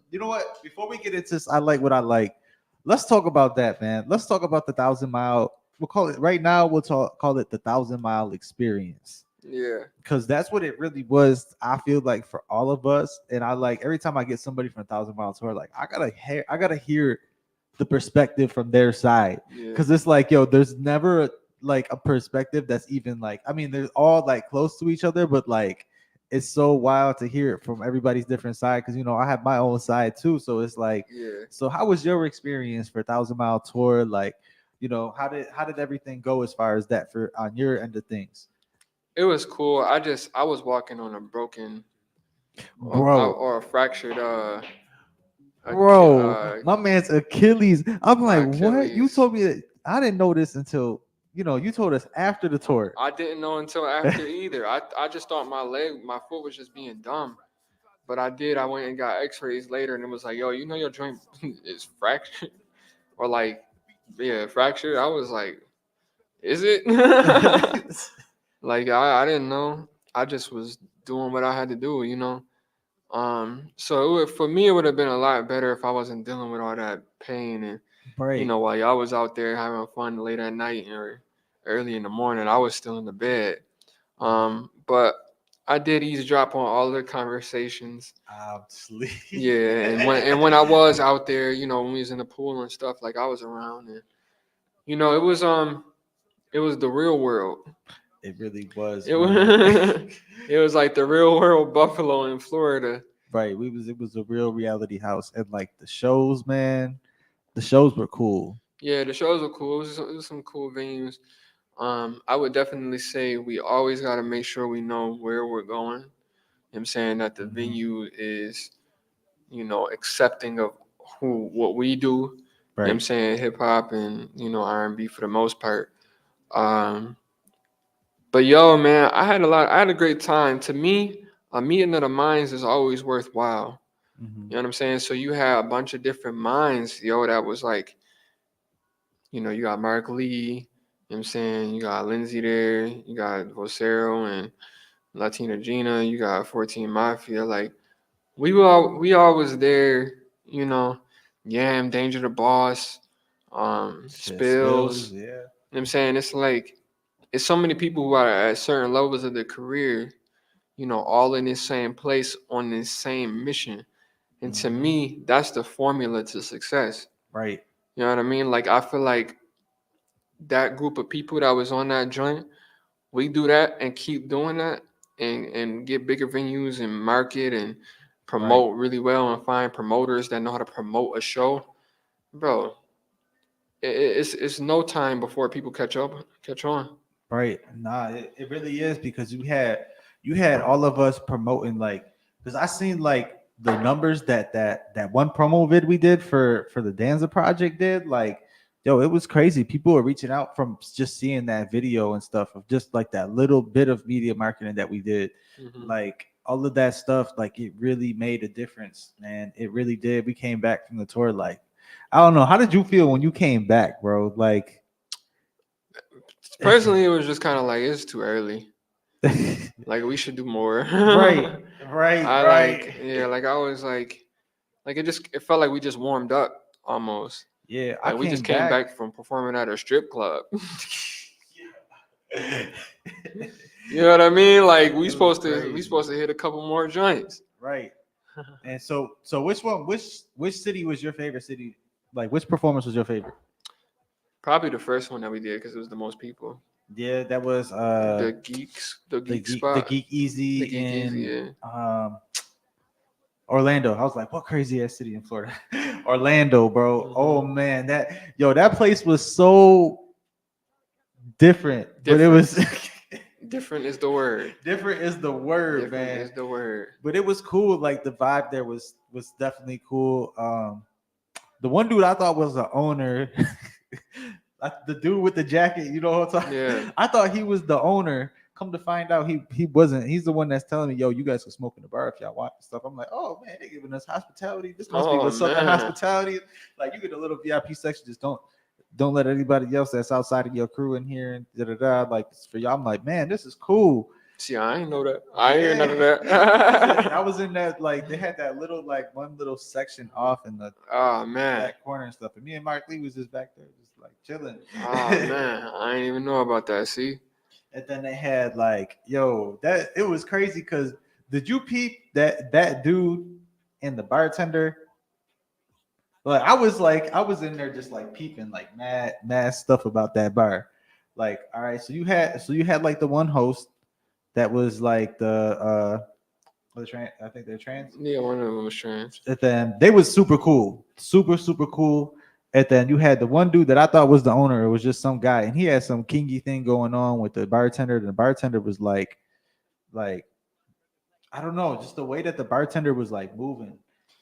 B: you know what? Before we get into this, I like what I like. Let's talk about that, man. Let's talk about the 1,000 Mile. We'll call it right now. Call it the 1,000 Mile experience.
A: Yeah.
B: Because that's what it really was. I feel like for all of us, and I like every time I get somebody from 1,000 Mile Tour, like I gotta hear the perspective from their side. Because it's like, yo, there's never like a perspective that's even like. I mean, they're all like close to each other, but like it's so wild to hear it from everybody's different side because I have my own side too. So it's like, so how was your experience for 1,000 Mile Tour? Like, how did everything go as far as that for on your end of things?
A: It was cool. I was walking on a broken or a fractured
B: my man's Achilles. I'm like, what? You
A: Achilles.
B: told me that. I didn't know this until you told us after the tour.
A: I didn't know until after either. I just thought my foot was just being dumb. But I went and got x-rays later and it was like, yo, your joint is fractured or like, yeah, fractured. I was like, is it? Like, I didn't know. I just was doing what I had to do, So for me, it would have been a lot better if I wasn't dealing with all that pain and,
B: Right.
A: While y'all was out there having fun late at night or early in the morning, I was still in the bed. But I did eavesdrop on all the conversations.
B: Obviously.
A: Yeah, and when I was out there, when we was in the pool and stuff, like I was around and it was the real world.
B: It really was.
A: It was it was like the real world Buffalo in Florida.
B: Right. It was a real reality house. And like the shows, man, the shows were cool.
A: Yeah, the shows were cool. It was some cool venues. I would definitely say we always got to make sure we know where we're going. I'm saying that the venue is, accepting of what we do.
B: Right.
A: I'm saying hip hop and R&B for the most part. But yo, man, I had a great time. To me, a meeting of the minds is always worthwhile.
B: Mm-hmm.
A: You know what I'm saying? So you had a bunch of different minds, that was like, you got Mark Lee, you know what I'm saying? You got Lindsay there, you got Vocero and Latina Gina, you got 14 Mafia. Like, we all was there, Yam, Danger the Boss, Spills.
B: Yeah.
A: You know what I'm saying? It's like, it's so many people who are at certain levels of their career, all in this same place on this same mission. And to me, that's the formula to success.
B: Right.
A: You know what I mean? Like, I feel like that group of people that was on that joint, we do that and keep doing that and get bigger venues and market and promote really well and find promoters that know how to promote a show. Bro, it's no time before people catch on.
B: Right. Nah, it really is because you had all of us promoting like because I seen like the numbers that one promo vid we did for the Danza project did like yo, it was crazy. People were reaching out from just seeing that video and stuff of just like that little bit of media marketing that we did.
A: Mm-hmm.
B: Like all of that stuff, like it really made a difference, man. It really did. We came back from the tour. Like, I don't know. How did you feel when you came back, bro? Like
A: personally, it was just kind of like, it's too early. Like we should do more.
B: right,
A: I
B: right.
A: like I was like it felt like we just warmed up almost.
B: Yeah, I
A: Like we just
B: came
A: came
B: back.
A: back from performing at a strip club. You know what I mean? Like
B: It was
A: we
B: crazy.
A: supposed to hit a couple more joints.
B: Right. And so which city was your favorite city? Like which performance was your favorite?
A: Probably the first one that we did because it was the most people.
B: Yeah, that was
A: The geek
B: the
A: spot,
B: Geek Easy
A: the geek easy.
B: in
A: Yeah.
B: Orlando. I was like, what crazy ass city in Florida? Orlando, bro.
A: Mhm.
B: Oh man, that place was so different. But it was
A: Different is the word.
B: different is the word,
A: Different
B: man.
A: is the word.
B: But it was cool. Like the vibe there was definitely cool. The one dude I thought was the owner, like the dude with the jacket, you know what I'm talking?
A: Yeah.
B: I thought he was the owner. Come to find out, he wasn't. He's the one that's telling me, "Yo, you guys can smoke in the bar if y'all want and stuff." I'm like, "Oh man, they're giving us hospitality. This must be
A: Oh,
B: what's up in
A: man.
B: hospitality. Like you get a little VIP section. Just don't let anybody else that's outside of your crew in here and da da da. Like it's for y'all." I'm like, "Man, this is cool."
A: See, I ain't know that. I ain't hear none of
B: I
A: that.
B: was in that, like they had that little like one little section off in the
A: Oh man.
B: back corner and stuff. And me and Mark Lee was just back there, just like chilling.
A: Oh man. I didn't even know about that. See?
B: And then they had like, yo, that it was crazy because did you peep that dude and the bartender? Like I was in there just like peeping like mad stuff about that bar. Like, all right, so you had like the one host that was like I think they're trans.
A: Yeah, one of them was trans.
B: And then they was super cool, super cool. And then you had the one dude that I thought was the owner. It was just some guy, and he had some kinky thing going on with the bartender. And the bartender was like I don't know, just the way that the bartender was like moving,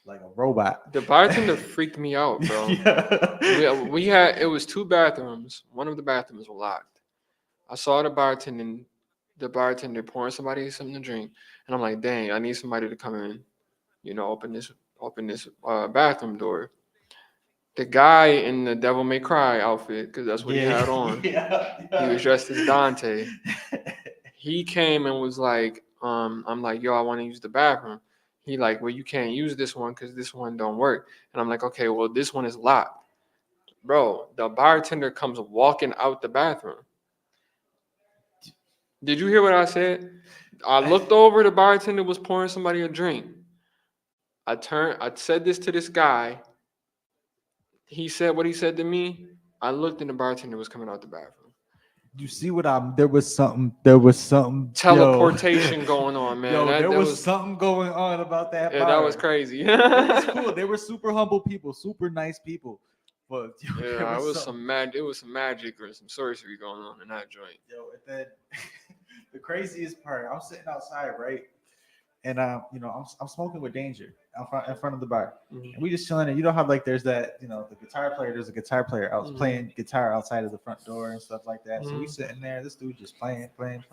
B: like a robot.
A: The bartender freaked me out, bro.
B: Yeah.
A: We had it was two bathrooms. One of the bathrooms was locked. I saw the bartender pouring somebody something to drink, and I'm like, dang, I need somebody to come in, open this bathroom door. The guy in the Devil May Cry outfit, because that's what he had on.
B: Yeah.
A: He was dressed as Dante. He came and was like, I'm like, yo, I want to use the bathroom. He like, well, you can't use this one because this one don't work. And I'm like, okay, well, this one is locked. Bro, the bartender comes walking out the bathroom. Did you hear what I said? I looked over, the bartender was pouring somebody a drink. I said this to this guy. He said what he said to me. I looked and the bartender was coming out the bathroom.
B: You see what there was something
A: Teleportation going on, man.
B: Yo, there was
A: was
B: something going on about that.
A: Yeah,
B: bar.
A: that was crazy.
B: It was cool. They were super humble people, super nice people. But
A: Yeah, it was some magic or some sorcery going on in that joint.
B: Yo, and then the craziest part, I'm sitting outside, right? And I'm smoking with Danger in front of the bar.
A: Mhm.
B: And we just chilling. And you know how like there's that, the guitar player, there's a guitar player. I was
A: Mhm.
B: playing guitar outside of the front door and stuff like that. So we
A: Mhm.
B: sitting there, this dude just playing. And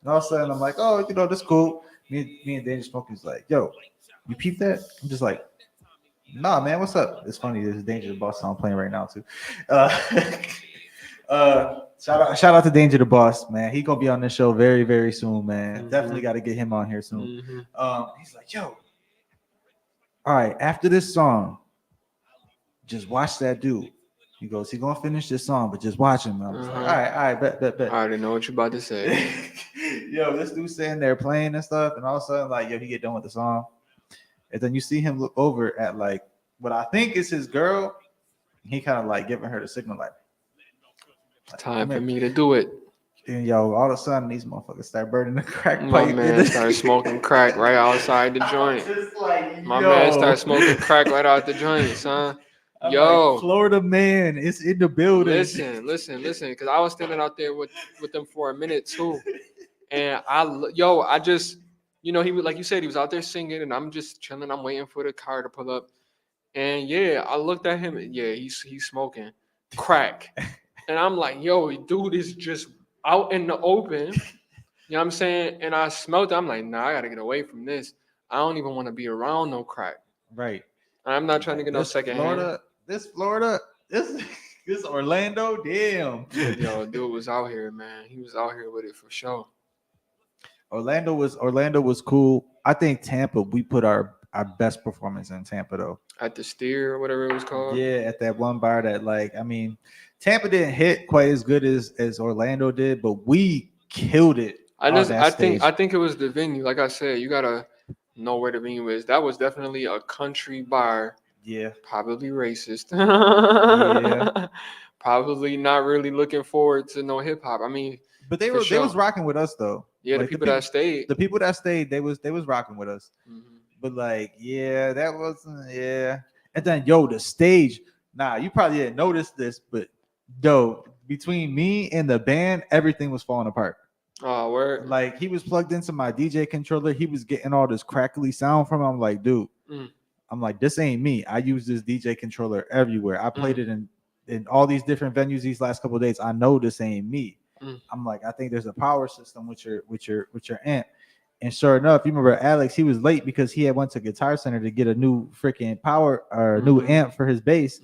B: all of a sudden I'm like, oh, this cool. Me and Danger smoking. He's like, yo, you peep that? I'm just like, nah, man, what's up? It's funny, there's Danger the Boss song playing right now too. Shout out to Danger the Boss, man. He gonna be on this show very, very soon, man.
A: Mhm.
B: Definitely got to get him on here soon.
A: Mhm.
B: He's like, yo, all right, after this song, just watch that dude. He goes, he gonna finish this song, but just watch him. I was like, all right, bet.
A: I already know what you're about to say.
B: Yo, this dude sitting there playing and stuff, and all of a sudden, like, yo, he get done with the song, and then you see him look over at like what I think is his girl. He kind of like giving her the signal, like
A: Time for me to do it.
B: and yo, all of a sudden these motherfuckers start burning the crack
A: My
B: pipe.
A: man started smoking crack right outside the joint.
B: Just like,
A: My man started smoking crack right out the joint, son.
B: I'm
A: Yo.
B: like, Florida man, it's in the building.
A: Listen, because I was standing out there with them for a minute too, and I just, he was like you said, he was out there singing, and I'm just chilling. I'm waiting for the car to pull up, and yeah, I looked at him, and yeah, he's smoking crack, and I'm like, yo, dude is just out in the open, you know what I'm saying? And I smelled it. I'm like, nah, I gotta get away from this. I don't even want to be around no crack.
B: Right.
A: I'm not trying to get no second hand.
B: This Orlando, damn.
A: Yo, dude was out here, man. He was out here with it for sure.
B: Orlando was cool. I think Tampa, we put our best performance in Tampa though.
A: At the Steer or whatever it was called.
B: Yeah, at that one bar that like I mean, Tampa didn't hit quite as good as Orlando did, but we killed it on that stage.
A: I think it was the venue. Like I said, you gotta know where the venue is. That was definitely a country bar.
B: Yeah,
A: Probably racist.
B: Yeah.
A: Probably not really looking forward to no hip hop. I mean,
B: but they
A: For
B: were they was
A: sure.
B: rocking with us though.
A: yeah,
B: Like,
A: the people that stayed.
B: the people that stayed, they was rocking with us.
A: Mhm.
B: But like, yeah, that wasn't And then the stage. Nah, you probably didn't notice this, but between me and the band, everything was falling apart.
A: Oh, word.
B: Like he was plugged into my DJ controller, he was getting all this crackly sound from him. I'm like, dude, I'm like, this ain't me. I use this DJ controller everywhere. I played it in all these different venues these last couple of days. I know this ain't me. I'm like, I think there's a power system with your amp. And sure enough, you remember Alex, he was late because he had went to Guitar Center to get a new freaking power or new amp for his bass.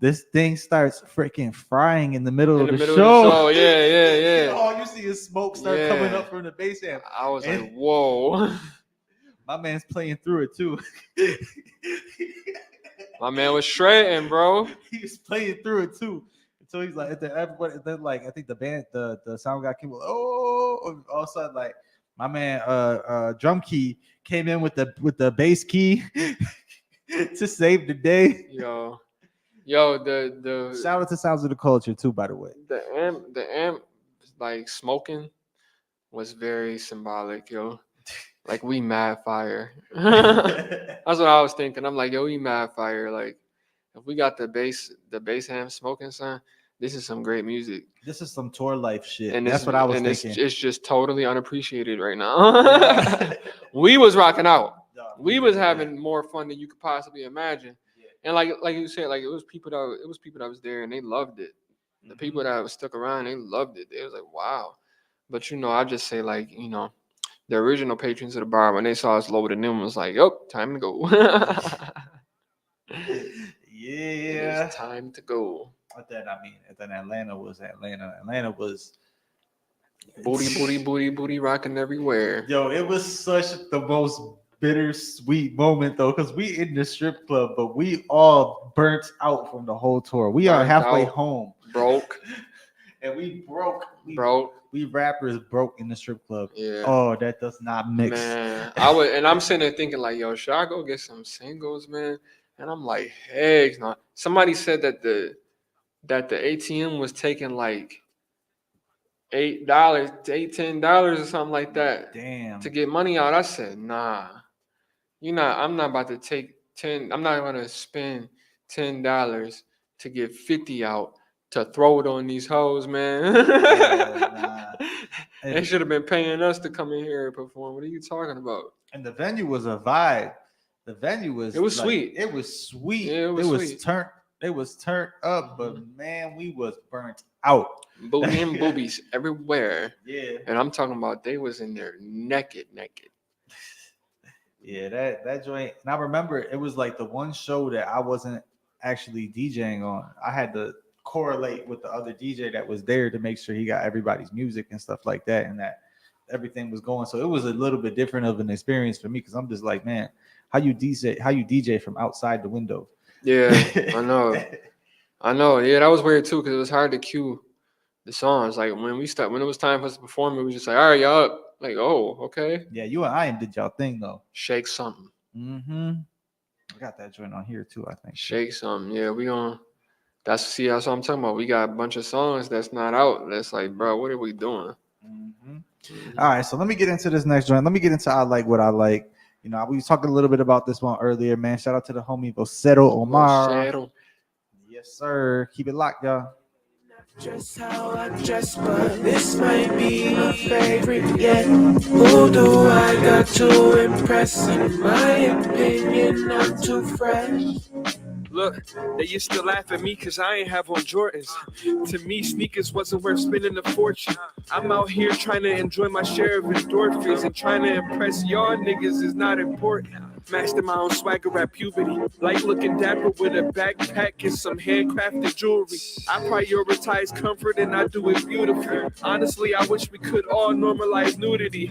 B: This thing starts freaking frying in the middle of the show.
A: Yeah.
B: All you see is smoke start coming up from the bass amp.
A: I was like, whoa.
B: My man's playing through it too.
A: My man was shredding, bro.
B: He was playing through it too. So he's like, everybody, then like I think the band, the sound guy came. All of a sudden, like my man, drum key came in with the bass key to save the day.
A: Yo, the
B: shout out to Sounds of the Culture too, by the way.
A: The amp, like smoking, was very symbolic, yo. Like we mad fire. That's what I was thinking. I'm like, yo, we mad fire. Like if we got the bass amp smoking, son, this is some great music.
B: This is some tour life shit.
A: And
B: that's what I was thinking.
A: It's just totally unappreciated right now. We was rocking out. We was having more fun than you could possibly imagine. And like you said, like it was people that was there and they loved it. The people that was stuck around, they loved it. They was like, wow. But I just say like, the original patrons of the bar, when they saw us loading them, was like, "Yep, time to go."
B: Yeah,
A: it's time to go.
B: And then Atlanta was Atlanta was
A: booty rocking everywhere.
B: Yo, it was such the most bittersweet moment though, because we in the strip club, but we all burnt out from the whole tour. We are halfway home,
A: broke,
B: and we broke. We rappers broke in the strip club.
A: Yeah.
B: Oh, that does not mix.
A: Man, I'm sitting there thinking like, yo, should I go get some singles, man? And I'm like, heck no. Somebody said that the ATM was taking like $8, $10 or something like that.
B: Damn.
A: To get money out. I said, nah. I'm not about to take 10. I'm not gonna spend $10 to get 50 out to throw it on these hoes, man. They should have been paying us to come in here and perform. What are you talking about?
B: And the venue was a vibe. The venue was
A: sweet.
B: It was sweet.
A: Yeah, it
B: was turned up, but man, we was burnt out.
A: Booty and boobies everywhere.
B: Yeah.
A: And I'm talking about they was in there naked.
B: Yeah, that joint. And I remember it was like the one show that I wasn't actually DJing on. I had to correlate with the other DJ that was there to make sure he got everybody's music and stuff like that, and that everything was going. So it was a little bit different of an experience for me, because I'm just like, man, how you DJ from outside the window?
A: Yeah, I know. Yeah, that was weird too, because it was hard to cue the songs. Like when it was time for us to perform, it was just like, all right, y'all up. Like, oh, okay.
B: Yeah, you and I did y'all thing though.
A: Shake something.
B: I got that joint on here too, I think.
A: Shake something. Yeah, we gonna. That's what I'm talking about. We got a bunch of songs that's not out. That's like, bro, what are we doing?
B: All right, so let me get into this next joint. Let me get into I Like What I Like. We was talking a little bit about this one earlier, man. Shout out to the homie Vocero Omar.
A: Vocero.
B: Yes, sir. Keep it locked, y'all.
E: Just how I dress, but this might be my favorite yet. Who do I got to impress? In my opinion, I'm too fresh.
D: Look, they used to laugh at me because I ain't have on Jordans. To me, sneakers wasn't worth spending a fortune. I'm out here trying to enjoy my share of endorphins, and trying to impress y'all niggas is not important. Master my own swagger at puberty. Like looking dapper with a backpack and some handcrafted jewelry. I prioritize comfort and I do it beautifully. Honestly, I wish we could all normalize nudity.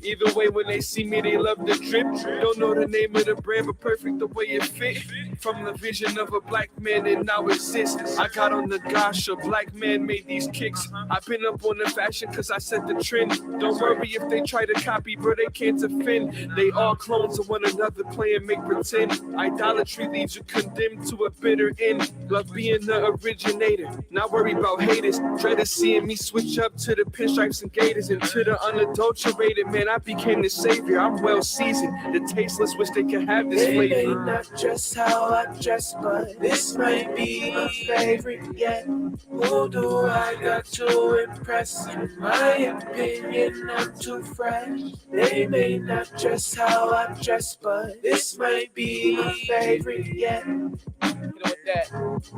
D: Either way, when they see me, they love the drip. Don't know the name of the brand, but perfect the way it fit. From the vision of a black man it now exists. I got on the gosh, a black man made these kicks. I've been up on the fashion cause I set the trend. Don't worry if they try to copy, bro, they can't offend. They all clones of one another, play and make pretend. Idolatry leaves you condemned to a bitter end. Love being the originator, not worry about haters. Dread of seeing me switch up to the pinstripes and gators. And to the unadulterated, man, I became the savior. I'm well seasoned, the tasteless wish they could have this
E: It
D: flavor.
E: ain't not just how I dress, but this might be my favorite yet. Who do I got to impress? In my opinion, I'm too fresh. They may not just how I dress, but this might be my favorite yet.
F: You know what that?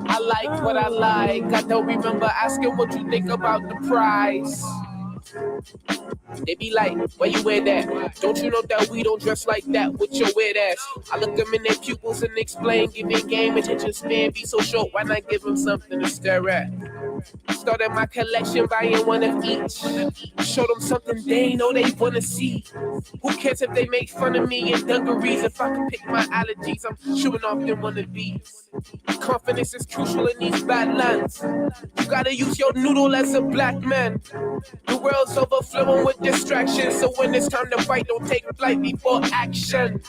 F: I like what I like. I don't remember asking what you think about the price. They be like, where you wear that? Don't you know that we don't dress like that with your weird ass? I look them in their pupils and explain, give me game, attention span be so short, why not give them something to stare at? Started my collection buying one of each. Show them something they know they wanna see. Who cares if they make fun of me in dungarees? If I can pick my allergies, I'm shooting off in one of these. Confidence is crucial in these bad lands. You gotta use your noodle as a black man. The world's overflowing with distractions, so when it's time to fight, don't take flight before action.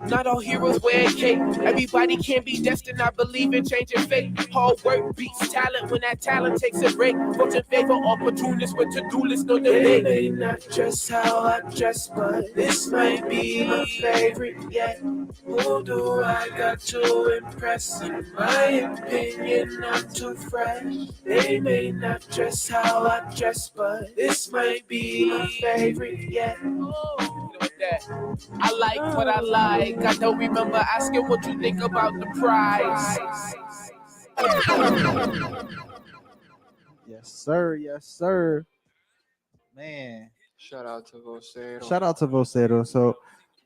F: Not all heroes wear a cape. Everybody can be destined. I believe in changing fate. Hard work beats talent when that talent takes a break. Vote in favor, opportunists with to-do lists, no
E: It
F: debate.
E: may not just how I dress, but this might be my favorite yet. Who do I got to impress? In my opinion, I'm too fresh. They may not just how I dress, but this might be my favorite yet.
F: You know what that? I like what I like. I don't remember asking what you think about the price.
B: Yes, sir. Yes, sir. Man,
A: Shout out to Vocero.
B: shout out to Vocero. So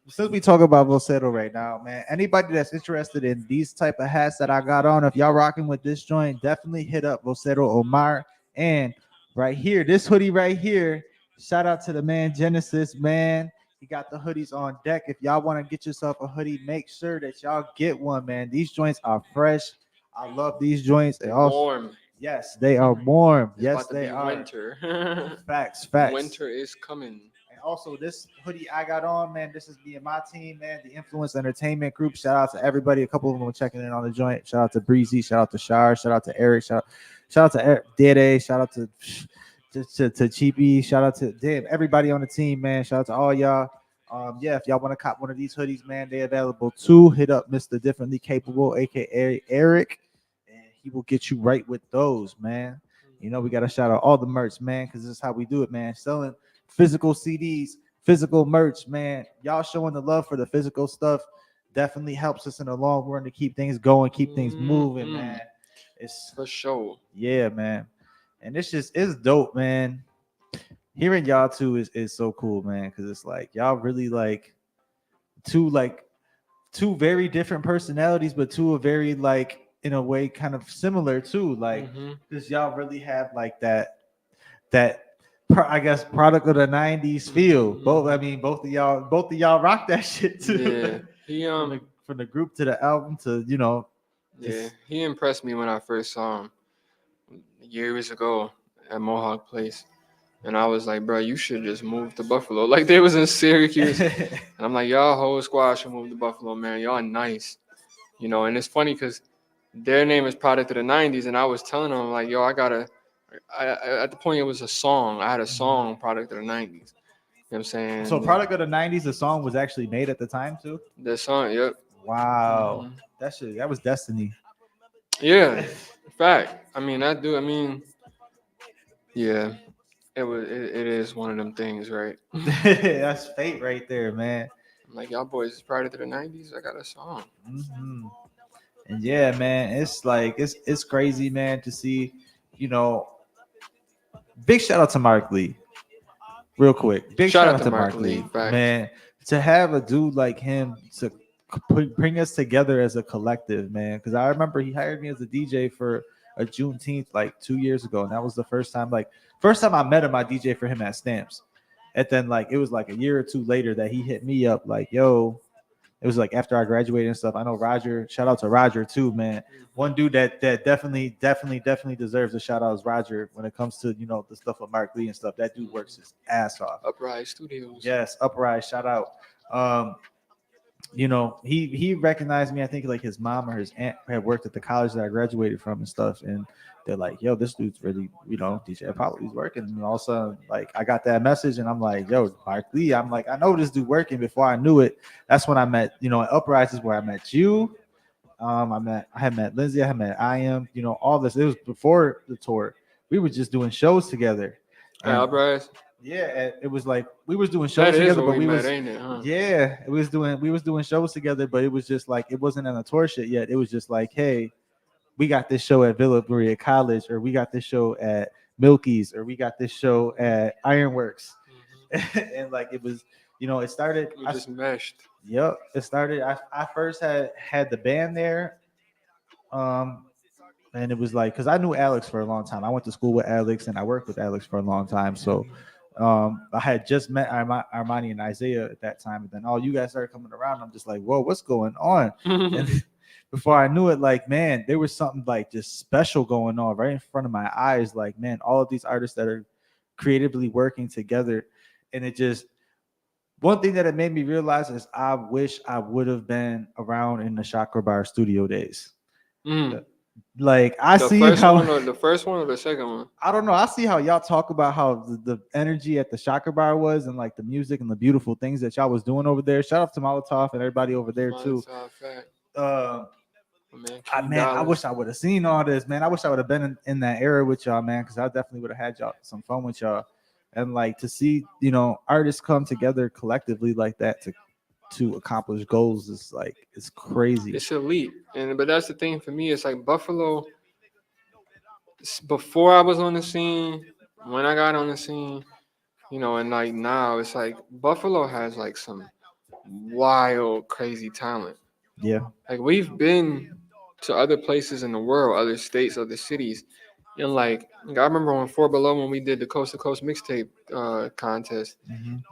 B: since we talk about Vocero right now, man, anybody that's interested in these type of hats that I got on, if y'all rocking with this joint, definitely hit up Vocero Omar. And right here, this hoodie right here, shout out to the man Genecist, man. He got the hoodies on deck. If y'all want to get yourself a hoodie, make sure that y'all get one, man. These joints are fresh. I love these joints. They also,
A: Warm.
B: yes, they are warm.
A: It's
B: Yes,
A: about to
B: they
A: be
B: are.
A: winter.
B: Facts.
A: Winter is coming.
B: And also, this hoodie I got on, man, this is me and my team, man, the Influence Entertainment Group. Shout out to everybody. A couple of them were checking in on the joint. Shout out to Breezy. Shout out to Shar. Shout out to Eric. Shout out to Eric, Dede. Shout out to Cheapy. Shout out to everybody on the team, man. Shout out to all y'all. Yeah, if y'all want to cop one of these hoodies, man, they're available too. Hit up Mr. Differently Capable, aka Eric, and he will get you right with those, man. You know, we got to shout out all the merch, man, because this is how we do it, man. Selling physical CDs, physical merch, man. Y'all showing the love for the physical stuff definitely helps us in the long run to keep things going, keep things moving, man. It's
A: For sure.
B: yeah, man. And it's dope, man. Hearing y'all too is so cool, man, because it's like y'all really like two very different personalities, but two are very like in a way kind of similar too, like because y'all really have like that I guess product of the 90s feel. Both of y'all rock that shit too.
A: Yeah. He
B: from the group to the album to
A: yeah, he impressed me when I first saw him years ago at Mohawk Place. And I was like, bro, you should just move to Buffalo. Like, they was in Syracuse. And I'm like, y'all whole squad should move to Buffalo, man. Y'all nice. You know, and it's funny because their name is Product of the 90s. And I was telling them, like, yo, at the point, it was a song. I had a song, Product of the 90s. You know what I'm saying?
B: So Product of the 90s, the song was actually made at the time, too?
A: The song, yep.
B: Wow. That was destiny.
A: Yeah. Fact. Yeah. It is one of them things, right?
B: That's fate right there, man.
A: I'm like, y'all boys is prior to the 90s. I got a song.
B: And yeah, man, it's like it's crazy, man, to see, big shout out to Mark Lee. Real quick. Big shout out to Mark Lee. Man. to have a dude like him to bring us together as a collective, man. Because I remember he hired me as a DJ for a Juneteenth like 2 years ago, and that was the first time I met him. I DJ for him at Stamps, and then like it was like a year or two later that he hit me up like, "Yo." It was like after I graduated and stuff. I know Roger. Shout out to Roger too, man. One dude that definitely deserves a shout out is Roger when it comes to the stuff with Mark Lee and stuff. That dude works his ass off.
A: Uprise Studios.
B: Yes, Uprise, shout out. Um, he recognized me. I think like his mom or his aunt had worked at the college that I graduated from and stuff, and they're like, "Yo, this dude's really, DJ Apollo, he's working." And all of a sudden, like, I got that message, and I'm like, "Yo, Mark Lee," I'm like, "I know this dude working." Before I knew it, that's when I met, Uprise is where I met you. I had met Lindsay, I had met all this. It was before the tour. We were just doing shows together. And
A: Uprise.
B: yeah, it was like we was doing shows
A: That is
B: together,
A: where
B: but
A: we met,
B: was
A: ain't it? Huh?
B: yeah, we was doing shows together, but it was just like it wasn't on a tour shit yet. It was just like, hey, we got this show at Villa Berea College, or we got this show at Milky's, or we got this show at Ironworks, and like it was, it started.
A: We just meshed.
B: Yep, it started. I first had the band there, and it was like because I knew Alex for a long time. I went to school with Alex, and I worked with Alex for a long time. So I had just met Armani and Isaiah at that time, and then all you guys started coming around. I'm just like, whoa, what's going on? And before I knew it, like, man, there was something like just special going on right in front of my eyes. Like, man, all of these artists that are creatively working together, and it just. One thing that it made me realize is I wish I would have been around in the Chakra Bar studio days. Like I see how
A: the first one or the second one.
B: I don't know. I see how y'all talk about how the energy at the Chakra Bar was, and like the music and the beautiful things that y'all was doing over there. Shout out to Molotov and everybody over there too. I wish I would have seen all this, man. I wish I would have been in that era with y'all, man, because I definitely would have had y'all some fun with y'all. And like to see, artists come together collectively like that to accomplish goals is like it's crazy.
A: It's elite, but that's the thing for me. It's like Buffalo. Before I was on the scene, when I got on the scene, and like now, it's like Buffalo has like some wild, crazy talent.
B: Yeah,
A: like we've been to other places in the world, other states, other cities. And like I remember on 4 Below when we did the Coast to Coast mixtape contest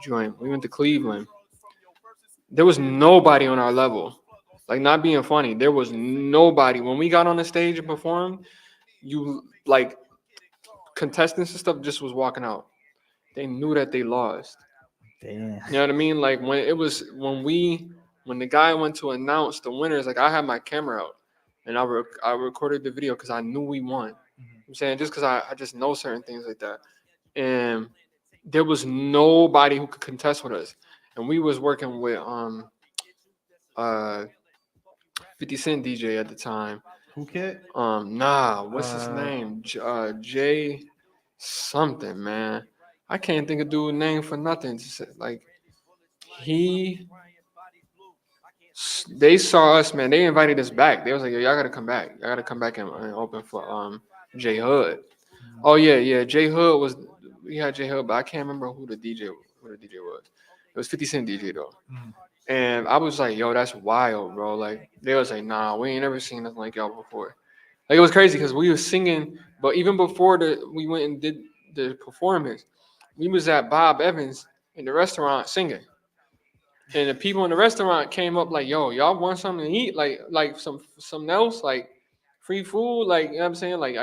A: joint, we went to Cleveland. There was nobody on our level. Like not being funny, there was nobody. When we got on the stage and performed, you like contestants and stuff just was walking out. They knew that they lost.
B: Damn.
A: You know what I mean? Like when the guy went to announce the winners, like I had my camera out and I recorded the video because I knew we won. I'm saying just because I just know certain things like that. And there was nobody who could contest with us. And we was working with 50 Cent DJ at the time.
B: Who kid?
A: What's his name? Jay something, man. I can't think of dude's name for nothing. Like they saw us, man. They invited us back. They was like, "Yo, y'all gotta come back. Y'all gotta come back and open for J Hood." Oh yeah. J Hood was. We had J Hood, but I can't remember who the DJ was. It was 50 Cent DJ though. And I was like, "Yo, that's wild, bro." Like they was like, "Nah, we ain't never seen nothing like y'all before." Like it was crazy because we was singing, but even before we went and did the performance, we was at Bob Evans in the restaurant singing. And the people in the restaurant came up like, "Yo, y'all want something to eat? Like something else? Like free food? Like, you know what I'm saying? Like,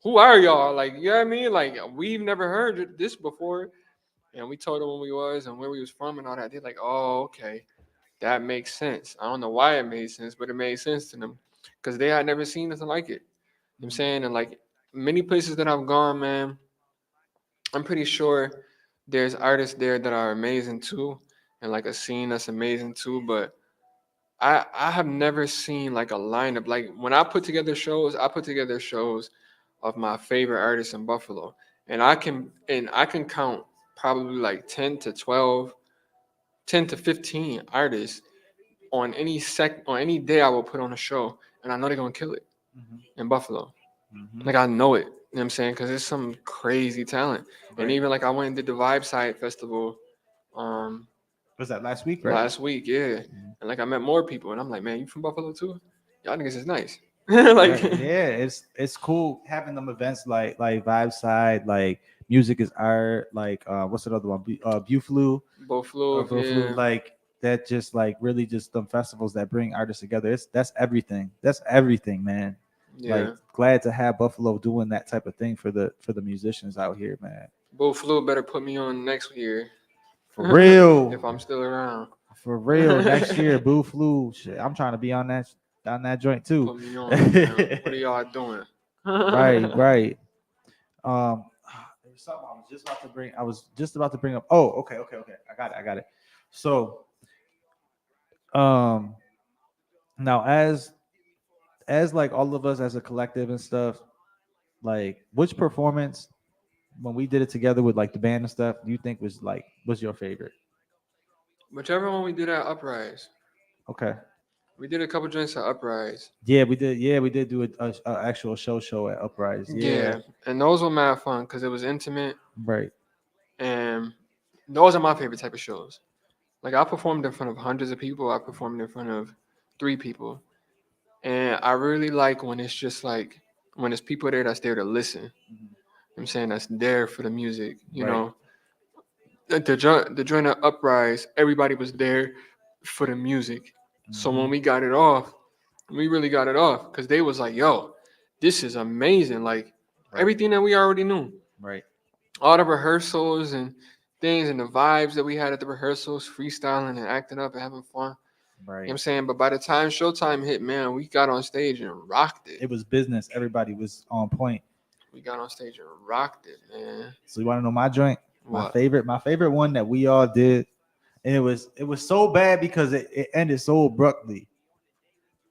A: who are y'all? Like, you know what I mean? Like, we've never heard this before." And we told them who we was and where we was from and all that. They're like, "Oh, okay. That makes sense." I don't know why it made sense, but it made sense to them because they had never seen nothing like it. You know what I'm saying? And like many places that I've gone, man, I'm pretty sure there's artists there that are amazing too, and like a scene that's amazing too. But I have never seen like a lineup. Like when I put together shows, of my favorite artists in Buffalo, and I can count probably like 10 to 12, 10 to 15 artists on any day I will put on a show, and I know they're gonna kill it in Buffalo. Like I know it. You know what I'm saying? Because there's some crazy talent. Right. And even like I went and did the Vibe Side Festival.
B: Was that last week, right?
A: last week, yeah.
B: Mhm.
A: And like I met more people, and I'm like, man, you from Buffalo too? Y'all niggas is nice.
B: Right.
A: Like,
B: Yeah, it's cool having them events like Vibe Side, like Music is Art, like what's another one? Buflu,
A: both flew,
B: Buflu,
A: yeah,
B: like that. Just like really just them festivals that bring artists together. That's everything. That's everything, man. Like
A: yeah.
B: glad to have Buffalo doing that type of thing for the musicians out here, man.
A: Both flew better put me on next year
B: For real,
A: if I'm still around.
B: for real. Next year, Boo Flu. Shit, I'm trying to be on that joint too.
A: Put me on, man. What are y'all doing?
B: Right, right. Um, there was something I was just about to bring. I was just about to bring up. Oh, okay. I got it. So, um, now as like all of us as a collective and stuff, like which performance when we did it together with like the band and stuff, do you think was your favorite?
A: Whichever one we did at Uprise.
B: Okay.
A: We did a couple drinks at Uprise.
B: Yeah, we did. Yeah, we did do a actual show at Uprise. Yeah,
A: Yeah, and those were mad fun because it was intimate,
B: right.
A: and those are my favorite type of shows. Like I performed in front of hundreds of people. I performed in front of 3 people, and I really like when it's just like when there's people there that's there to listen. I'm saying that's there for the music. You
B: Right.
A: know, the joint at Uprise, everybody was there for the music. So when
B: Mhm.
A: we got it off, we really got it off because they was like, "Yo, this is amazing!" Like
B: Right.
A: everything that we already knew,
B: Right.
A: all the rehearsals and things and the vibes that we had at the rehearsals, freestyling and acting up and having fun. You know what
B: Right.
A: I'm saying? But by the time showtime hit, man, we got on stage and rocked it.
B: It was business. Everybody was on point.
A: We got on stage and rocked it, man.
B: So you want to know my joint?
A: What?
B: My favorite one that we all did, and it was so bad because it ended so abruptly.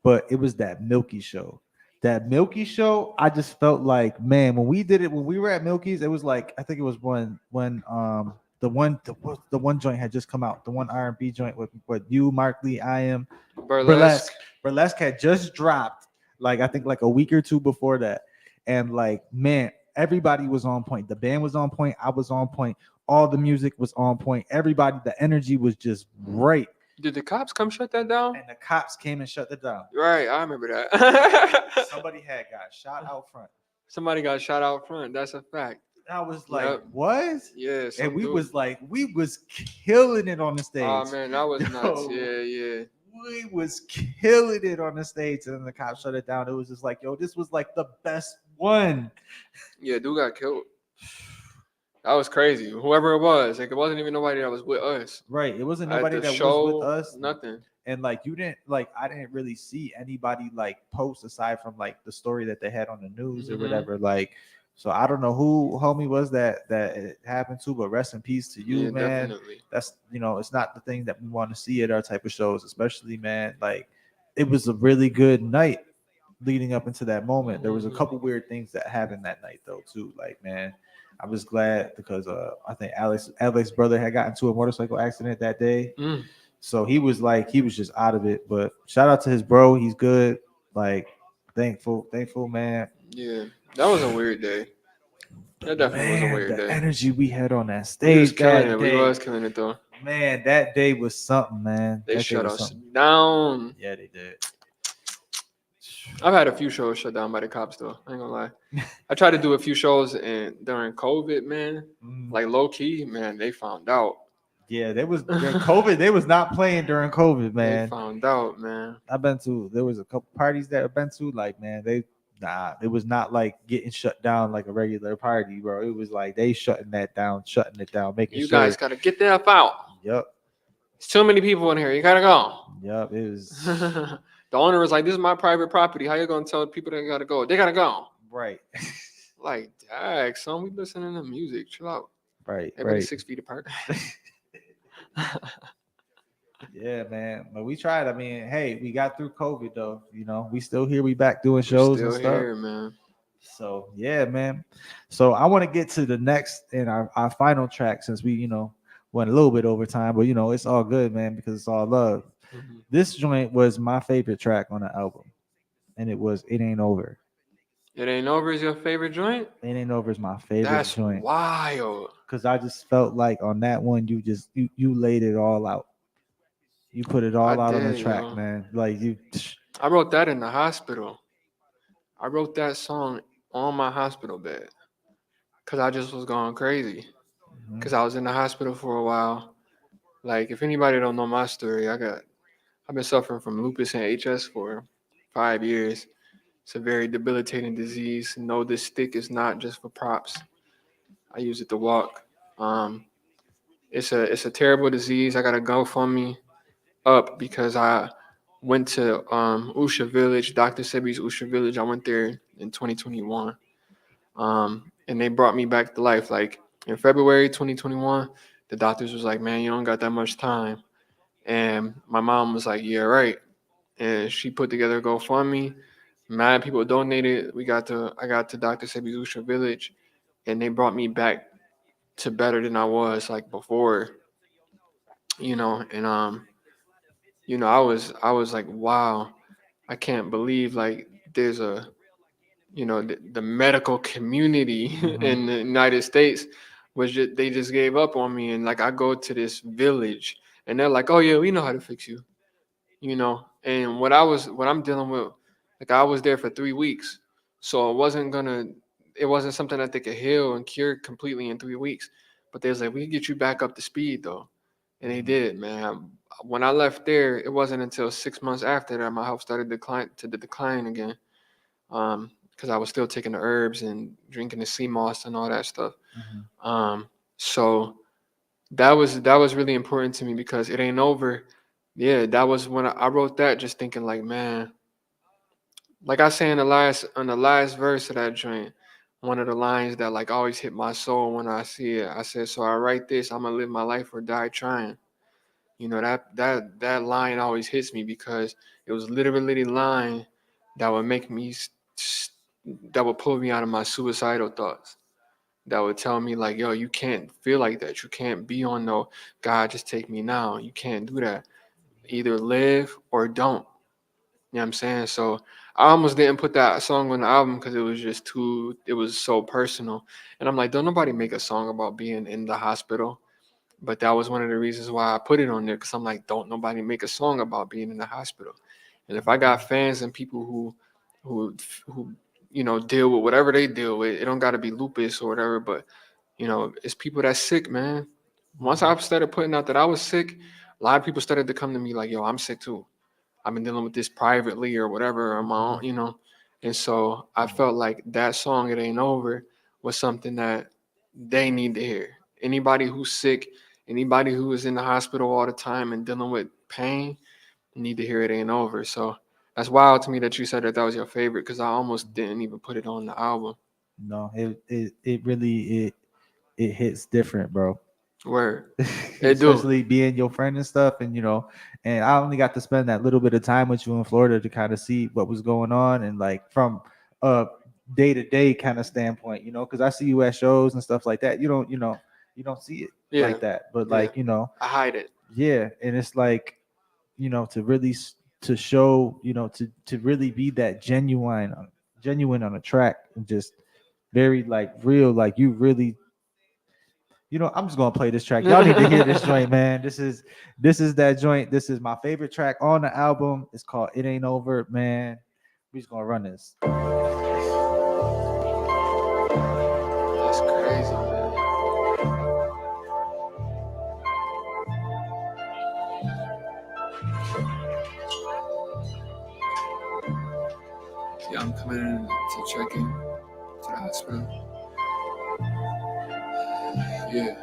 B: But it was that Milky show. That Milky show, I just felt like, man, when we did it, when we were at Milky's, it was like I think it was when the one joint had just come out, the one R&B joint with you, Mark Lee, I am
A: Burlesque.
B: Burlesque had just dropped, like I think like a week or two before that, and like man, everybody was on point. The band was on point. I was on point. All the music was on point. Everybody, the energy was just right.
A: Did the cops come shut that down?
B: And the cops came and shut it down.
A: Right, I remember that.
B: Somebody had got shot out front.
A: Somebody got shot out front. That's a fact.
B: I was like,
A: Yep.
B: what?
A: Yeah. some
B: And we
A: dude-
B: was killing it on the stage.
A: Oh man, that was nuts.
B: Yo.
A: Yeah.
B: We was killing it on the stage, and then the cops shut it down. It was just like, yo, this was like the best one.
A: Yeah, dude got killed. That was crazy. Whoever it was, like it wasn't even nobody that was with us.
B: Right. It wasn't
A: At
B: nobody
A: the
B: that
A: show,
B: was with us.
A: Nothing.
B: And like you didn't like I didn't really see anybody like post aside from like the story that they had on the news or
A: Mhm.
B: whatever. Like, so I don't know who homie was that it happened to, but rest in peace to you,
A: Yeah,
B: man.
A: definitely.
B: That's it's not the thing that we want to see at our type of shows, especially man. Like it was a really good night leading up into that moment. There was a
A: Mhm.
B: couple weird things that happened that night though, too. Like, man, I was glad because I think Alex's brother had gotten into a motorcycle accident that day.
A: Mm.
B: So he was just out of it. But shout out to his bro. He's good. Like, thankful, man.
A: Yeah, that was a weird day. That definitely was a
B: Man,
A: weird
B: the
A: day.
B: energy we had on that
A: We was
B: stage
A: killing
B: that
A: it. We
B: day.
A: was killing it though.
B: Man, that day was something, man.
A: They
B: That day
A: shut
B: was
A: us
B: something.
A: down.
B: Yeah, they did.
A: I've had a few shows shut down by the cops though. I ain't gonna lie. I tried to do a few shows and during COVID, man. Like low key, man, they found out.
B: Yeah, they was during COVID. They was not playing during COVID,
A: They
B: man.
A: found out, man.
B: There was a couple parties that I've been to, like, man, it was not like getting shut down like a regular party, bro. It was like they shutting it down, making
A: You
B: sure.
A: guys gotta get the F out.
B: Yep.
A: There's too many people in here. You gotta go.
B: Yep. It was
A: The owner was like, "This is my private property. How you gonna tell people they gotta go? They gotta go."
B: right.
A: Like, dag, son, we listening to music. Chill out.
B: right.
A: Everybody
B: Right.
A: 6 feet apart.
B: Yeah, man. But we tried. I mean, hey, we got through COVID though. We still here. We back doing shows
A: Still
B: and stuff.
A: here, man.
B: So yeah, man. So I want to get to the next and our final track since we, went a little bit over time, but it's all good, man, because it's all love.
A: Mhm.
B: This joint was my favorite track on the album, and it was "It Ain't Over."
A: It Ain't Over is your favorite joint?
B: "It Ain't Over" is my favorite
A: That's
B: joint
A: wild.
B: because I just felt like on that one you laid it all out. You put it
A: I
B: all out on the
A: did,
B: track,
A: yo.
B: man. Like you.
A: I wrote that in the hospital. I wrote that song on my hospital bed because I just was going crazy.
B: Mhm.
A: Because I was in the hospital for a while. Like, if anybody don't know my story, I've been suffering from lupus and HS for 5 years. It's a very debilitating disease. No, this stick is not just for props. I use it to walk. Um, it's a terrible disease. I got a GoFundMe up because I went to Usha Village, Dr. Sebi's Usha Village. I went there in 2021, and they brought me back to life. Like in February 2021, the doctors was like, "Man, you don't got that much time," and my mom was like, "Yeah, right." And she put together a GoFundMe. Mad people donated. I got to Dr. Sebi's Usha Village, and they brought me back to better than I was like before, and I was like, wow, I can't believe like there's the medical community
B: Mhm.
A: in the United States they just gave up on me, and like I go to this village and they're like, oh yeah, we know how to fix you, and what I'm dealing with, like I was there for 3 weeks, so it wasn't something that they could heal and cure completely in 3 weeks, but they was like, we can get you back up to speed though, and they
B: Mhm.
A: did, man. When I left there, it wasn't until 6 months after that my health started to decline again, because I was still taking the herbs and drinking the sea moss and all that stuff.
B: Mhm.
A: So that was really important to me because it ain't over. Yeah, that was when I wrote that, just thinking like, man, like I say on the last verse of that joint, one of the lines that like always hit my soul when I see it. I said, so I write this, I'm gonna live my life or die trying. That line always hits me because it was literally the line that would make me that would pull me out of my suicidal thoughts. That would tell me like, yo, you can't feel like that. You can't be on no God, just take me now. You can't do that. Either live or don't. You know what I'm saying? So I almost didn't put that song on the album because it was so personal. And I'm like, don't nobody make a song about being in the hospital. But that was one of the reasons why I put it on there, because I'm like, don't nobody make a song about being in the hospital. And if I got fans and people who who deal with whatever they deal with, it don't got to be lupus or whatever, but it's people that's sick, man. Once I started putting out that I was sick, a lot of people started to come to me like, yo, I'm sick too. I've been dealing with this privately or whatever on my own. And so I felt like that song, It Ain't Over, was something that they need to hear. Anybody who's sick, anybody who is in the hospital all the time and dealing with pain, need to hear It Ain't Over. So that's wild to me that you said that was your favorite, because I almost didn't even put it on the album.
B: No, it really it hits different, bro.
A: Where it do.
B: Especially being your friend and stuff, and and I only got to spend that little bit of time with you in Florida to kind of see what was going on, and like from a day-to-day kind of standpoint, because I see you at shows and stuff like that. You don't see it
A: Yeah.
B: like that, but
A: Yeah.
B: like
A: I hide it.
B: yeah, and it's like to really to show to really be that genuine on a track, and just very like real, like you really I'm just gonna play this track. Y'all need to hear this joint, man. This is that joint. This is my favorite track on the album. It's called It Ain't Over, man. We just gonna run this.
A: That's crazy, man. Yeah, I'm coming in to check in to the hospital. Yeah.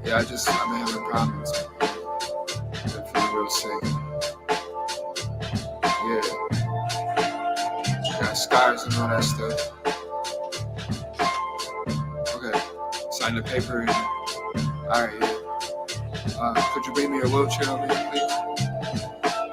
A: Yeah, I've been having problems. I've been feeling real sick. Yeah. Got scars and all that stuff. Okay. Sign the paper. Alright, yeah. Could you bring me a wheelchair over here, please?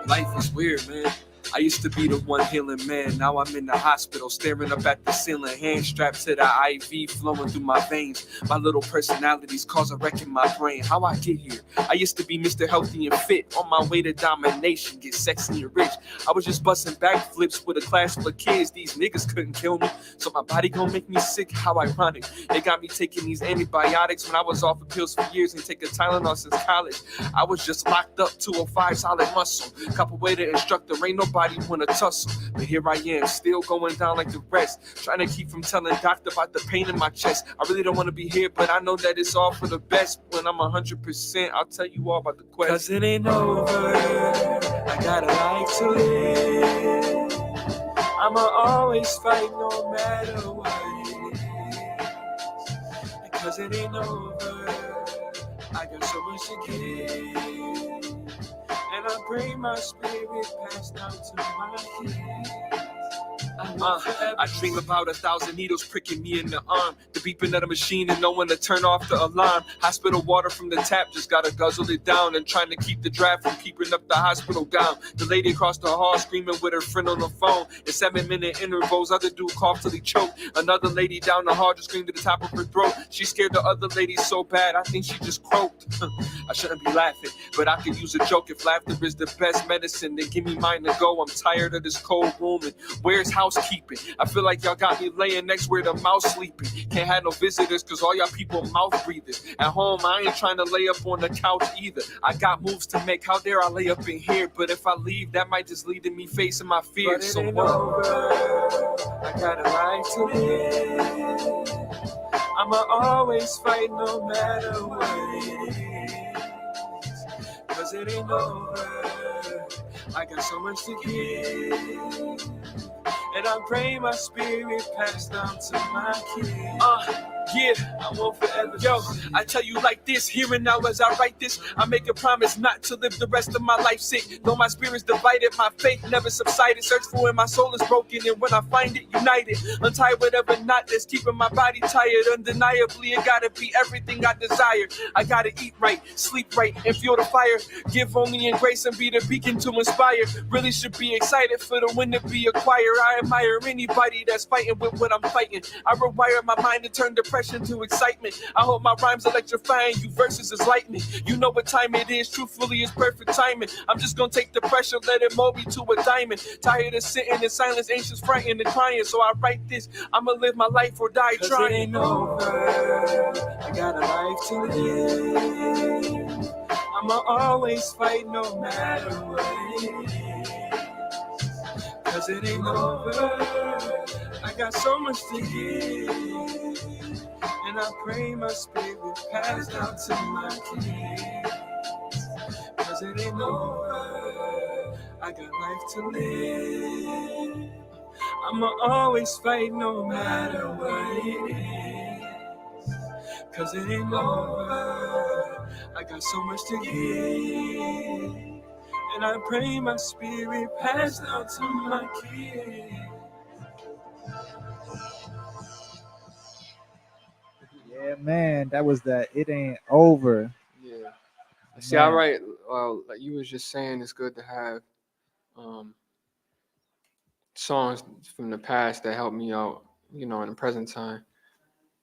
A: Life is weird, man.
D: I used to be the one healing man, now I'm in the hospital, staring up at the ceiling, hand strapped to the IV flowing through my veins. My little personalities cause a wreck in my brain. How I get here? I used to be Mr. Healthy and Fit, on my way to domination, get sexy and rich. I was just busting backflips with a class full of kids. These niggas couldn't kill me, so my body gon' make me sick. How ironic. They got me taking these antibiotics when I was off of pills for years and taking Tylenol since college. I was just locked up 205 solid muscle. Couple way to instructor, ain't nobody wanna tussle. But here I am, still going down like the rest. Trying to keep from telling doctor about the pain in my chest. I really don't wanna be here, but I know that it's all for the best. When I'm 100%, I'll tell you all about the quest. Cause it ain't over, I got a life to live. I'ma always fight no matter what it is. Because it ain't over, I got so much to give. And I pray my spirit passed down to my kids. I dream about 1,000 needles pricking me in the arm, the beeping of the machine and knowing to turn off the alarm. Hospital water from the tap, just gotta guzzle it down and trying to keep the draft from keeping up the hospital gown. The lady across the hall screaming with her friend on the phone. In 7-minute intervals, other dude coughed till he choked. Another lady down the hall just screamed at the top of her throat. She scared the other lady so bad, I think she just croaked. I shouldn't be laughing, but I could use a joke. If laughter is the best medicine, then give me mine to go. I'm tired of this cold room and where's housekeeping? I feel like y'all got me laying next where the mouse sleeping. Can't have no visitors cause all y'all people mouth breathers. At home, I ain't trying to lay up on the couch either. I got moves to make, how dare I lay up in here? But if I leave, that might just lead to me facing my fears. So what? I got a life to live. I'ma always fight no matter what it is. Cause it ain't over, I got so much to give. And I pray my spirit pass down to my kids. Yeah, I want forever. Yo, I tell you like this, here and now as I write this, I make a promise not to live the rest of my life sick. Though my spirit's divided, my faith never subsided. Search for when my soul is broken, and when I find it, united. Untie whatever knot that's keeping my body tired. Undeniably, it gotta be everything I desire. I gotta eat right, sleep right, and fuel the fire. Give only in grace and be the beacon to inspire. Really should be excited for the win to be acquired. I admire anybody that's fighting with what I'm fighting. I rewire my mind to turn depression to excitement. I hope my rhymes electrifying you, verses is lightning. You know what time it is, truthfully it's perfect timing. I'm just gonna take the pressure, let it mold me to a diamond. Tired of sitting in silence, anxious, frightened, and crying. So I write this, I'ma live my life or die trying. It ain't over, I got a life to live. I'ma always fight no matter what it is. Cause it ain't over, I got so much to give. And I pray my spirit pass down to my kids. Cause it ain't over, I got life to live. I'ma always fight no matter what it is. Cause it ain't over, I got so much to give. And I pray my spirit pass down to my kids.
B: Yeah, man, that was that. It ain't over.
A: Yeah. See, I write. Like you was just saying, it's good to have songs from the past that help me out, in the present time.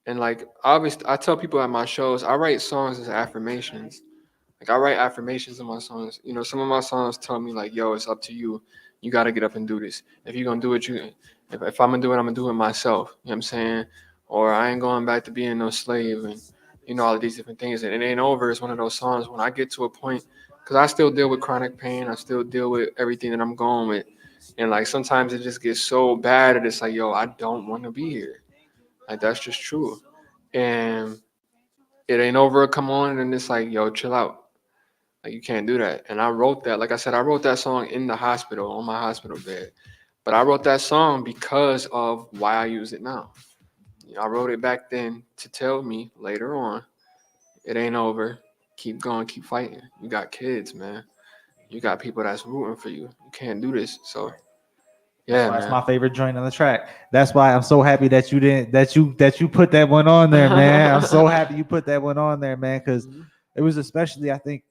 A: And like, obviously, I tell people at my shows, I write songs as affirmations. Like I write affirmations in my songs. Some of my songs tell me like, "Yo, it's up to you. You got to get up and do this. If you're gonna do it, if I'm gonna do it, I'm gonna do it myself." You know what I'm saying? Or I ain't going back to being no slave, and all of these different things. And It Ain't Over is one of those songs when I get to a point, because I still deal with chronic pain. I still deal with everything that I'm going with, and like sometimes it just gets so bad that it's like, yo, I don't want to be here. Like that's just true. And It Ain't Over come on, and it's like, yo, chill out. Like you can't do that. And I wrote that, like I said, I wrote that song in the hospital, on my hospital bed. But I wrote that song because of why I use it now. I wrote it back then to tell me later on, it ain't over. Keep going, keep fighting. You got kids, man. You got people that's rooting for you. You can't do this. So yeah,
B: That's
A: man.
B: my favorite joint on the track. That's why I'm so happy that you didn't that you put that one on there, man. I'm so happy you put that one on there, man, because it was especially, I think,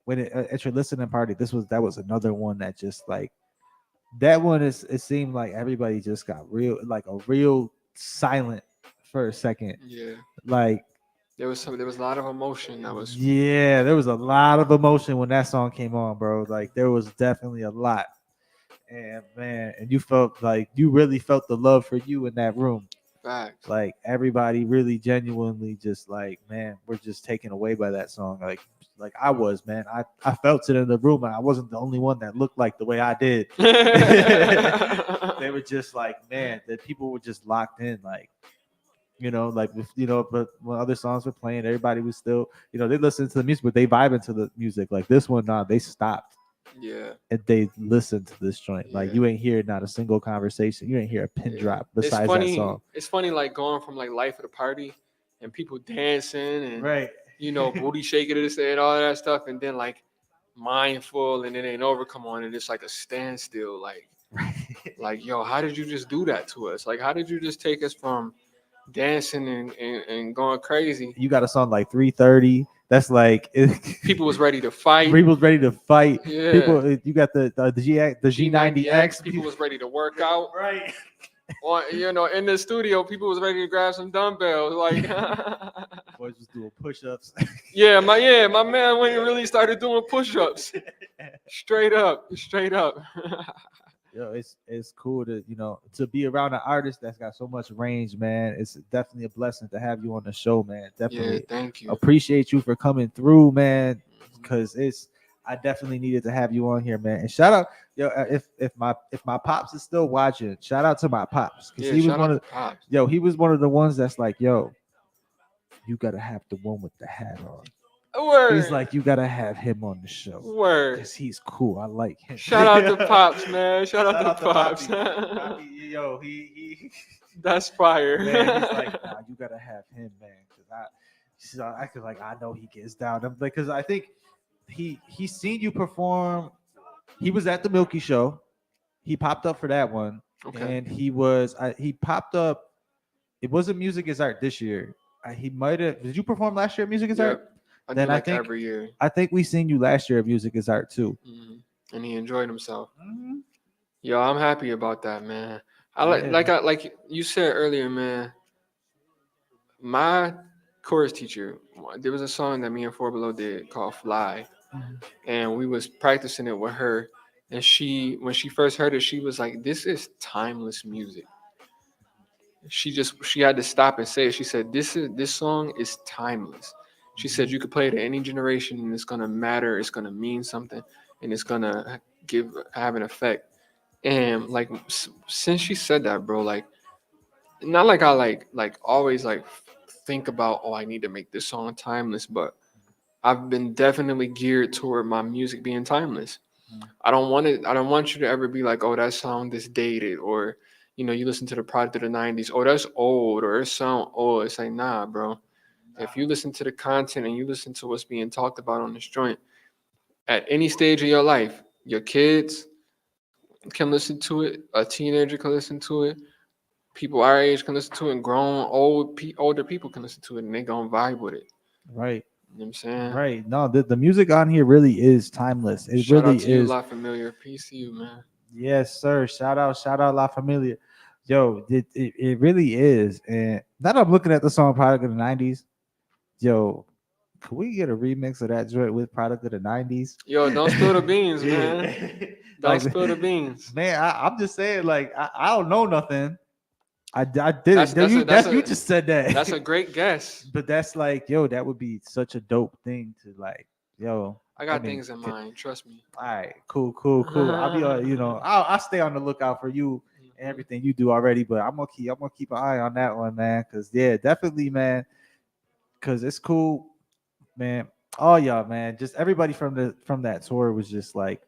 B: when at your listening party, that was another one that just like that one is. It seemed like everybody just got real, like a real silent for a second.
A: Yeah.
B: Like,
A: There was a lot of emotion that was.
B: yeah, there was a lot of emotion when that song came on, bro. Like, there was definitely a lot. And man, and you felt like you really felt the love for you in that room.
A: Facts.
B: Like, everybody really genuinely just like, man, we're just taken away by that song. Like I was, man. I felt it in the room, and I wasn't the only one that looked like the way I did. They were just like, man, that people were just locked in, like, like, but when other songs were playing, everybody was still, they listened to the music, but they vibe into the music. Like this one, nah, they stopped
A: Yeah.
B: and they listened to this joint. Like,
A: Yeah.
B: you ain't hear not a single conversation. You ain't hear a pin
A: Yeah.
B: drop
A: It's
B: besides that
A: funny.
B: song.
A: It's funny, like going from like life of the party and people dancing and
B: Right.
A: booty shaking this and all that stuff, and then like mindful, and it ain't over. Come on, and it's like a standstill. Like, yo, how did you just do that to us? Like, how did you just take us from dancing and going crazy?
B: You got a song like 3:30. That's like
A: People was ready to fight.
B: People was ready to fight.
A: Yeah.
B: People, you got the G90X.
A: People was ready to work out.
B: Right.
A: Or, in the studio, people was ready to grab some dumbbells. Like,
B: Boys was doing push-ups.
A: yeah, my man went and really started doing push-ups. Straight up.
B: Yo, it's cool to be around an artist that's got so much range, man. It's definitely a blessing to have you on the show, man.
A: Yeah,
B: Definitely
A: thank you.
B: appreciate you for coming through, man. Because I definitely needed to have you on here, man. And shout out, if my pops is still watching, shout out to my pops, because he was one of
A: Pops.
B: he was one of the ones that's like, yo, you gotta have the one with the hat on.
A: Word.
B: He's like, you gotta have him on the show.
A: Word.
B: Because he's cool. I like him.
A: Shout out to Pops, man. Shout out to Pops.
B: Poppy, yo, he
A: That's fire.
B: man, he's like, nah, you gotta have him, man. Because I could, like, I know he gets down. I'm like, because I think he's seen you perform. He was at the Milky Show. He popped up for that one.
A: Okay.
B: And he popped up. It wasn't Music is Art this year. He might have. Did you perform last year at Music is Art?
A: Then I think every year.
B: I think we seen you last year at Music is Art too.
A: Mm-hmm. And he enjoyed himself.
B: Mm-hmm.
A: Yo, I'm happy about that, man. Like you said earlier, man. My chorus teacher, there was a song that me and Four Below did called "Fly," and we was practicing it with her. And when she first heard it, she was like, "This is timeless music." She had to stop and say it. She said, "This song is timeless." She said, "You could play it at any generation, and it's gonna matter. It's gonna mean something, and it's gonna have an effect." And like since she said that, bro, like not like I like always like think about, oh, I need to make this song timeless, but I've been definitely geared toward my music being timeless. I don't want you to ever be like, oh, that song is dated, or you listen to the product of the 90s, oh, that's old, or it sound old. It's like, nah, bro. If you listen to the content and you listen to what's being talked about on this joint, at any stage of your life, your kids can listen to it, a teenager can listen to it, people our age can listen to it, and grown older people can listen to it, and they gonna vibe with it.
B: Right.
A: You know what I'm saying?
B: Right. No, the music on here really is timeless. It
A: Shout
B: really
A: out to you,
B: is.
A: La Familia. Peace to you, man.
B: Yes, sir. Shout out La Familia. Yo, it really is. And now that I'm looking at the song Product of the 90s, yo, could we get a remix of that joint with Product of the 90s?
A: Yo, don't spill the beans, man. Don't spill the beans.
B: Man, I'm just saying, like, I don't know nothing. I did
A: That's
B: you just said that.
A: That's a great guess.
B: But that's like, yo, that would be such a dope thing to, like, yo.
A: I got things in mind. Trust me.
B: All right, cool. I'll be, I'll stay on the lookout for you and everything you do already. But I'm gonna keep an eye on that one, man. Cause yeah, definitely, man. Cause it's cool, man. Oh y'all, man. Just everybody from that tour was just like,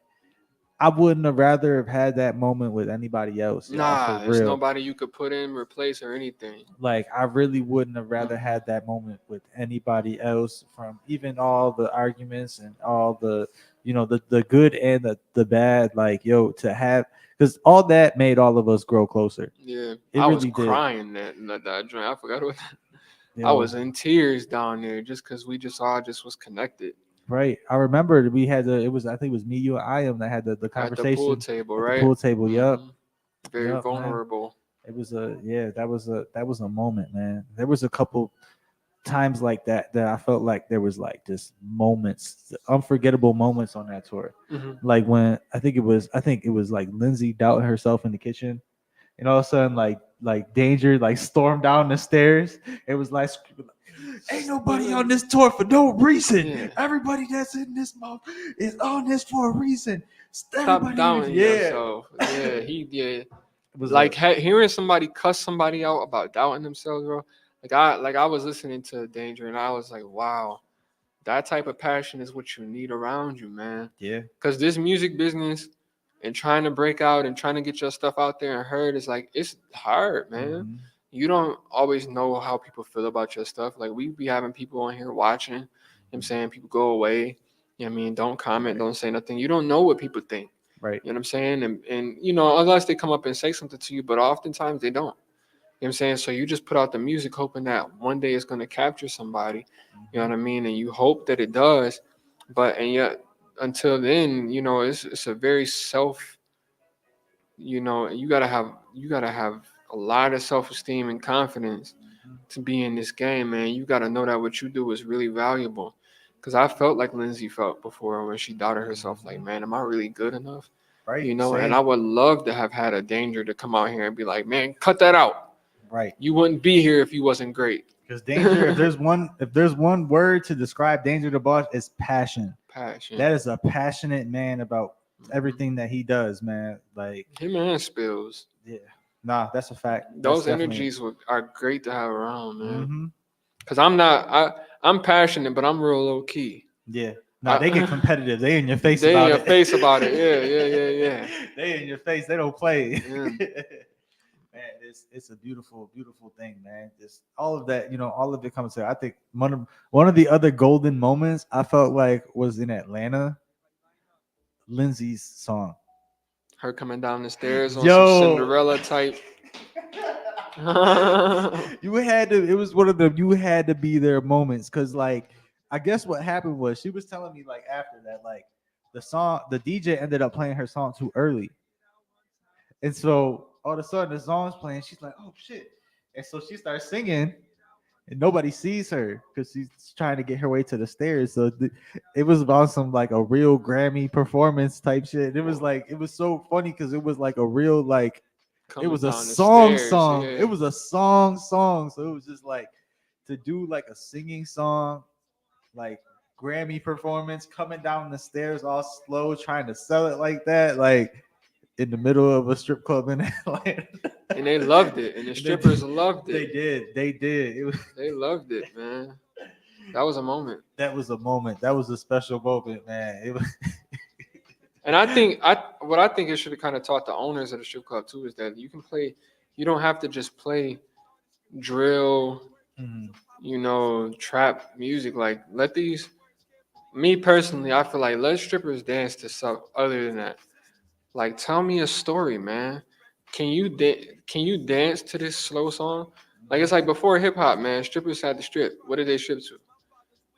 B: I wouldn't have rather have had that moment with anybody else.
A: Nah, there's nobody you could put in, replace, or anything.
B: Like, I really wouldn't have rather had that moment with anybody else, from even all the arguments and all the, the good and the bad. Like, yo, to have, because all that made all of us grow closer.
A: Yeah,
B: I
A: was crying that joint. I forgot what. I was in tears down there just because we just all was connected.
B: Right. I remember we had the. It was, I think it was me, you, and I am that had the
A: At the pool
B: conversation
A: table,
B: at the
A: right?
B: pool table. Yep.
A: hmm Very
B: Yep, man.
A: vulnerable.
B: It was a, yeah. That was a moment, man. There was a couple times like that I felt like there was like just moments, unforgettable moments on that tour.
A: hmm
B: Like when I think it was like Lindsay doubting herself in the kitchen, and all of a sudden like Danger like stormed down the stairs. It was like, ain't nobody on this tour for no reason.
A: Yeah.
B: Everybody that's in this month is on this for a reason.
A: Stop doubting
B: Yeah.
A: yourself. Yeah, yeah.
B: It was
A: Like hearing somebody cuss somebody out about doubting themselves, bro. I was listening to Danger and I was like, wow, that type of passion is what you need around you, man.
B: yeah.
A: Because this music business and trying to break out and trying to get your stuff out there and heard is like, it's hard, man.
B: Mhm.
A: You don't always know how people feel about your stuff. Like we be having people on here watching, you know what I'm saying? People go away. You know what I mean? Don't comment, don't say nothing. You don't know what people think.
B: Right.
A: You know what I'm saying? And you know, unless they come up and say something to you, but oftentimes they don't. You know what I'm saying? So you just put out the music hoping that one day it's gonna capture somebody. You know what I mean? And you hope that it does. But and yet until then, you know, it's a very self, you know, you gotta have a lot of self esteem and confidence to be in this game, man. You gotta know that what you do is really valuable. Cause I felt like Lindsay felt before when she doubted herself, like, man, am I really good enough?
B: Right.
A: You know, and
B: Same.
A: I would love to have had a Danger to come out here and be like, man, cut that out.
B: Right.
A: You wouldn't be here if you wasn't great.
B: Because Danger, if there's one word to describe Danger the Boss, it's passion.
A: Passion.
B: That is a passionate man about
A: Mhm.
B: everything that he does, man. Like,
A: Him and Spills.
B: yeah, nah, that's a fact. That's
A: Those
B: definitely.
A: energies are great to have around, man.
B: Mm-hmm.
A: Cause I'm passionate, but I'm real low key.
B: Yeah. Nah, they get competitive. They in your face
A: They in
B: about
A: your
B: it.
A: face about it. Yeah.
B: They in your face. They don't play.
A: Yeah.
B: Man, it's a beautiful, beautiful thing, man. Just all of that, all of it comes together. I think one of the other golden moments I felt like was in Atlanta. Lindsay's song.
A: Her coming down the stairs on some
B: Yo.
A: Cinderella type.
B: You had to. It was one of them. You had to be there moments because, like, I guess what happened was she was telling me like after that, like the DJ ended up playing her song too early, and so all of a sudden the song's playing. She's like, "Oh shit!" And so she starts singing, and nobody sees her because she's trying to get her way to the stairs. So it was about some like a real Grammy performance type shit. It was like it was so funny because it was like a real like. It was a
A: Coming down the
B: song
A: stairs,
B: song.
A: yeah.
B: It was a song. So it was just like to do like a singing song, like Grammy performance, coming down the stairs all slow, trying to sell it like that, like in the middle of a strip club in Atlanta.
A: And they loved it, and the strippers loved
B: They
A: it.
B: did. It was,
A: They loved it, man. That was a moment.
B: that was a moment. That was a special moment, man. It was.
A: And I think what I think it should have kind of taught the owners of the strip club too is that you can play. You don't have to just play drill,
B: Mhm.
A: you know, trap music. Like let these. Me personally, I feel like let strippers dance to stuff other than that. Like tell me a story, man. Can you dance to this slow song? Like it's like before hip hop, man. Strippers had to strip. What did they strip to?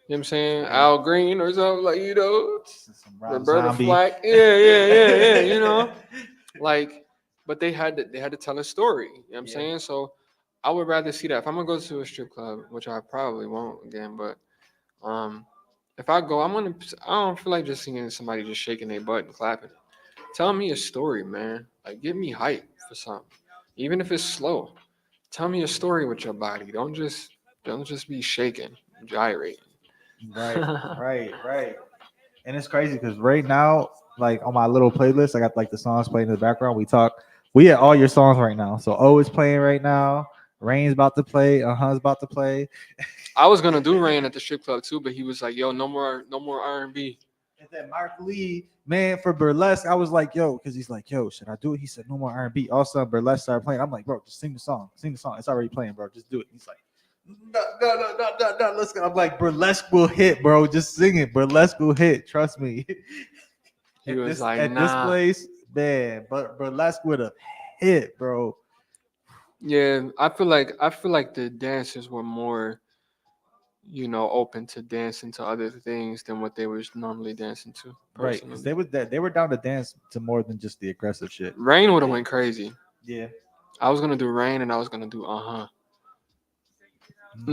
A: You know what I'm saying? Al Green or something like
B: Some Rob
A: Roberta
B: Zombie.
A: Flack. Yeah. You know, like, but they had to tell a story. You know what I'm
B: Yeah.
A: saying? So I would rather see that. If I'm gonna go to a strip club, which I probably won't again, but um, if I go, I don't feel like just seeing somebody just shaking their butt and clapping. Tell me a story, man. Like, give me hype for something, even if it's slow. Tell me a story with your body. Don't just be shaking, gyrating.
B: Right. And it's crazy because right now, like on my little playlist, I got like the songs playing in the background. We had all your songs right now. So O is playing right now. Rain's about to play. Uh-huh is about to play.
A: I was gonna do Rain at the strip club too, but he was like, "Yo, no more R&B."
B: And then Mark Lee, man, for burlesque, I was like, yo, because he's like, yo, should I do it? He said, no more R&B. All of a sudden, burlesque started playing. I'm like, bro, just sing the song. Sing the song. It's already playing, bro. Just do it. He's like, no. Let's go. I'm like, burlesque will hit, bro. Just sing it. Burlesque will hit. Trust me.
A: He was like,
B: at
A: "Nah."
B: this place, man, but burlesque would have hit, bro.
A: Yeah, I feel like the dancers were more, open to dancing to other things than what they were normally dancing to.
B: Right, because
A: Personally,
B: they were down to dance to more than just the aggressive shit.
A: Rain would have went crazy.
B: Yeah.
A: I was gonna do Rain and I was gonna do And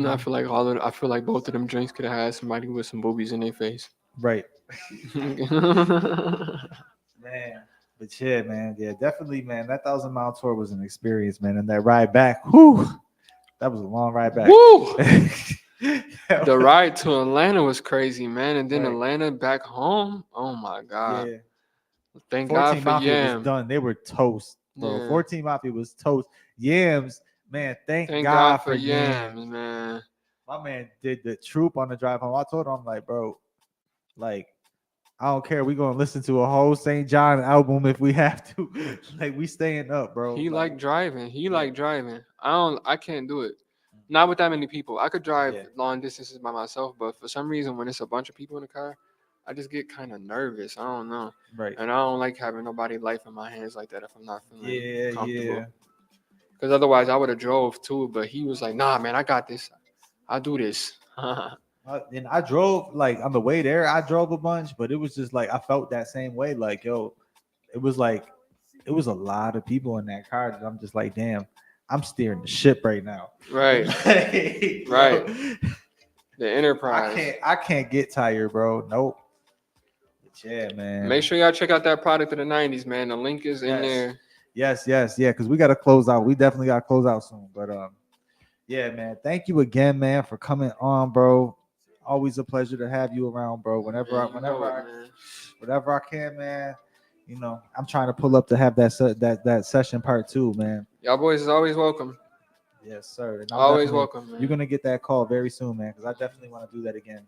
A: I
B: Mhm.
A: feel like I feel like both of them drinks could have had somebody with some boobies in their face.
B: Right.
A: Woo!
B: Man. But yeah, man. Yeah, definitely, man. That 1,000 mile tour was an experience, man. And that ride back, whew, that was a long ride back.
A: The ride to Atlanta was crazy, man, and then
B: Right.
A: Atlanta back home. Oh my god!
B: Yeah.
A: Thank
B: 14
A: God for
B: Mafia was
A: Yam.
B: done. They were toast, bro.
A: Yeah.
B: 14 Mafia was toast. Yams, man. Thank
A: Thank
B: God
A: God
B: for
A: for Yams,
B: Yams.
A: man.
B: My man did the troop on the drive home. I told him, I'm like, bro, like, I don't care. We gonna listen to a whole St. John album if we have to. Like, we staying up, bro.
A: He
B: Like,
A: like driving. He
B: yeah.
A: like driving. I can't do it. Not with that many people. I could drive
B: Yeah.
A: long distances by myself, but for some reason when it's a bunch of people in the car, I just get kind of nervous. I don't know.
B: Right.
A: And I don't like having nobody life in my hands like that if I'm not feeling
B: Yeah,
A: comfortable.
B: yeah.
A: Because otherwise I would have drove too, but he was like, nah, man, I got this. I'll do this.
B: And I drove like on the way there. I drove a bunch, but it was just like I felt that same way. Like, yo, it was like it was a lot of people in that car. That I'm just like, damn, I'm steering the ship right now.
A: Right.
B: Like,
A: Right.
B: yo,
A: The Enterprise.
B: I can't get tired, bro. Nope. But yeah, man.
A: Make sure y'all check out that product of the 90s, man. The link is in there.
B: Yes, yeah, because we gotta close out. We definitely gotta close out soon. But yeah, man. Thank you again, man, for coming on, bro. Always a pleasure to have you around, bro.
A: Man, you know it, man.
B: Whenever I can, man. I'm trying to pull up to have that session part 2, man.
A: Y'all boys is always welcome.
B: Yes, sir. And I'm
A: Always
B: definitely-
A: welcome, man.
B: You're gonna get that call very soon, man, because I definitely want to do that again.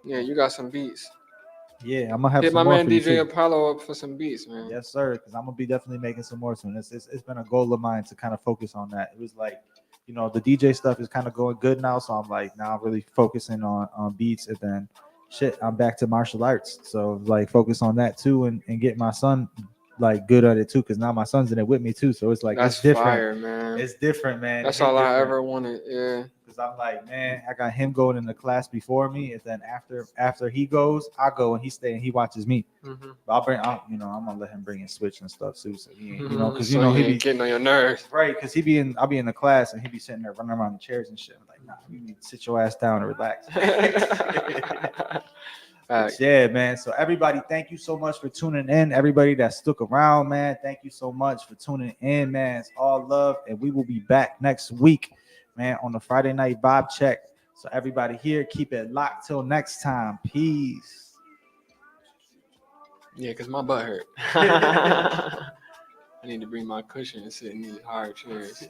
A: Yeah, you got some beats.
B: Yeah, I'm gonna have
A: Hit
B: some
A: my
B: more
A: man
B: for you,
A: DJ
B: too.
A: Apollo up for some beats, man.
B: Yes, sir. Because I'm gonna be definitely making some more soon. It's been a goal of mine to kind of focus on that. It was like, the DJ stuff is kind of going good now, so I'm like now I'm really focusing on beats, and then shit, I'm back to martial arts. So like focus on that too, and get my son like good at it too, because now my son's in it with me too. So it's like
A: That's
B: it's different.
A: fire, man.
B: It's different, man.
A: That's
B: It's
A: all I
B: different.
A: ever wanted. Yeah.
B: Because I'm like, man, I got him going in the class before me, and then after he goes, I go and he stay and he watches me.
A: Mm-hmm.
B: But I'm gonna let him bring in Switch and stuff too. So he ain't, because
A: So
B: he
A: he
B: be
A: ain't getting on your nerves.
B: right, because I'll be in the class and he be sitting there running around the chairs and shit. I'm like, nah, you need to sit your ass down and relax. But yeah, man. So everybody, thank you so much for tuning in. Everybody that stuck around, man, thank you so much for tuning in, man. It's all love, and we will be back next week, man, on the Friday Night Vibe Check. So everybody here, keep it locked till next time. Peace.
A: Yeah, because my butt hurt. I need to bring my cushion and sit in these hard chairs.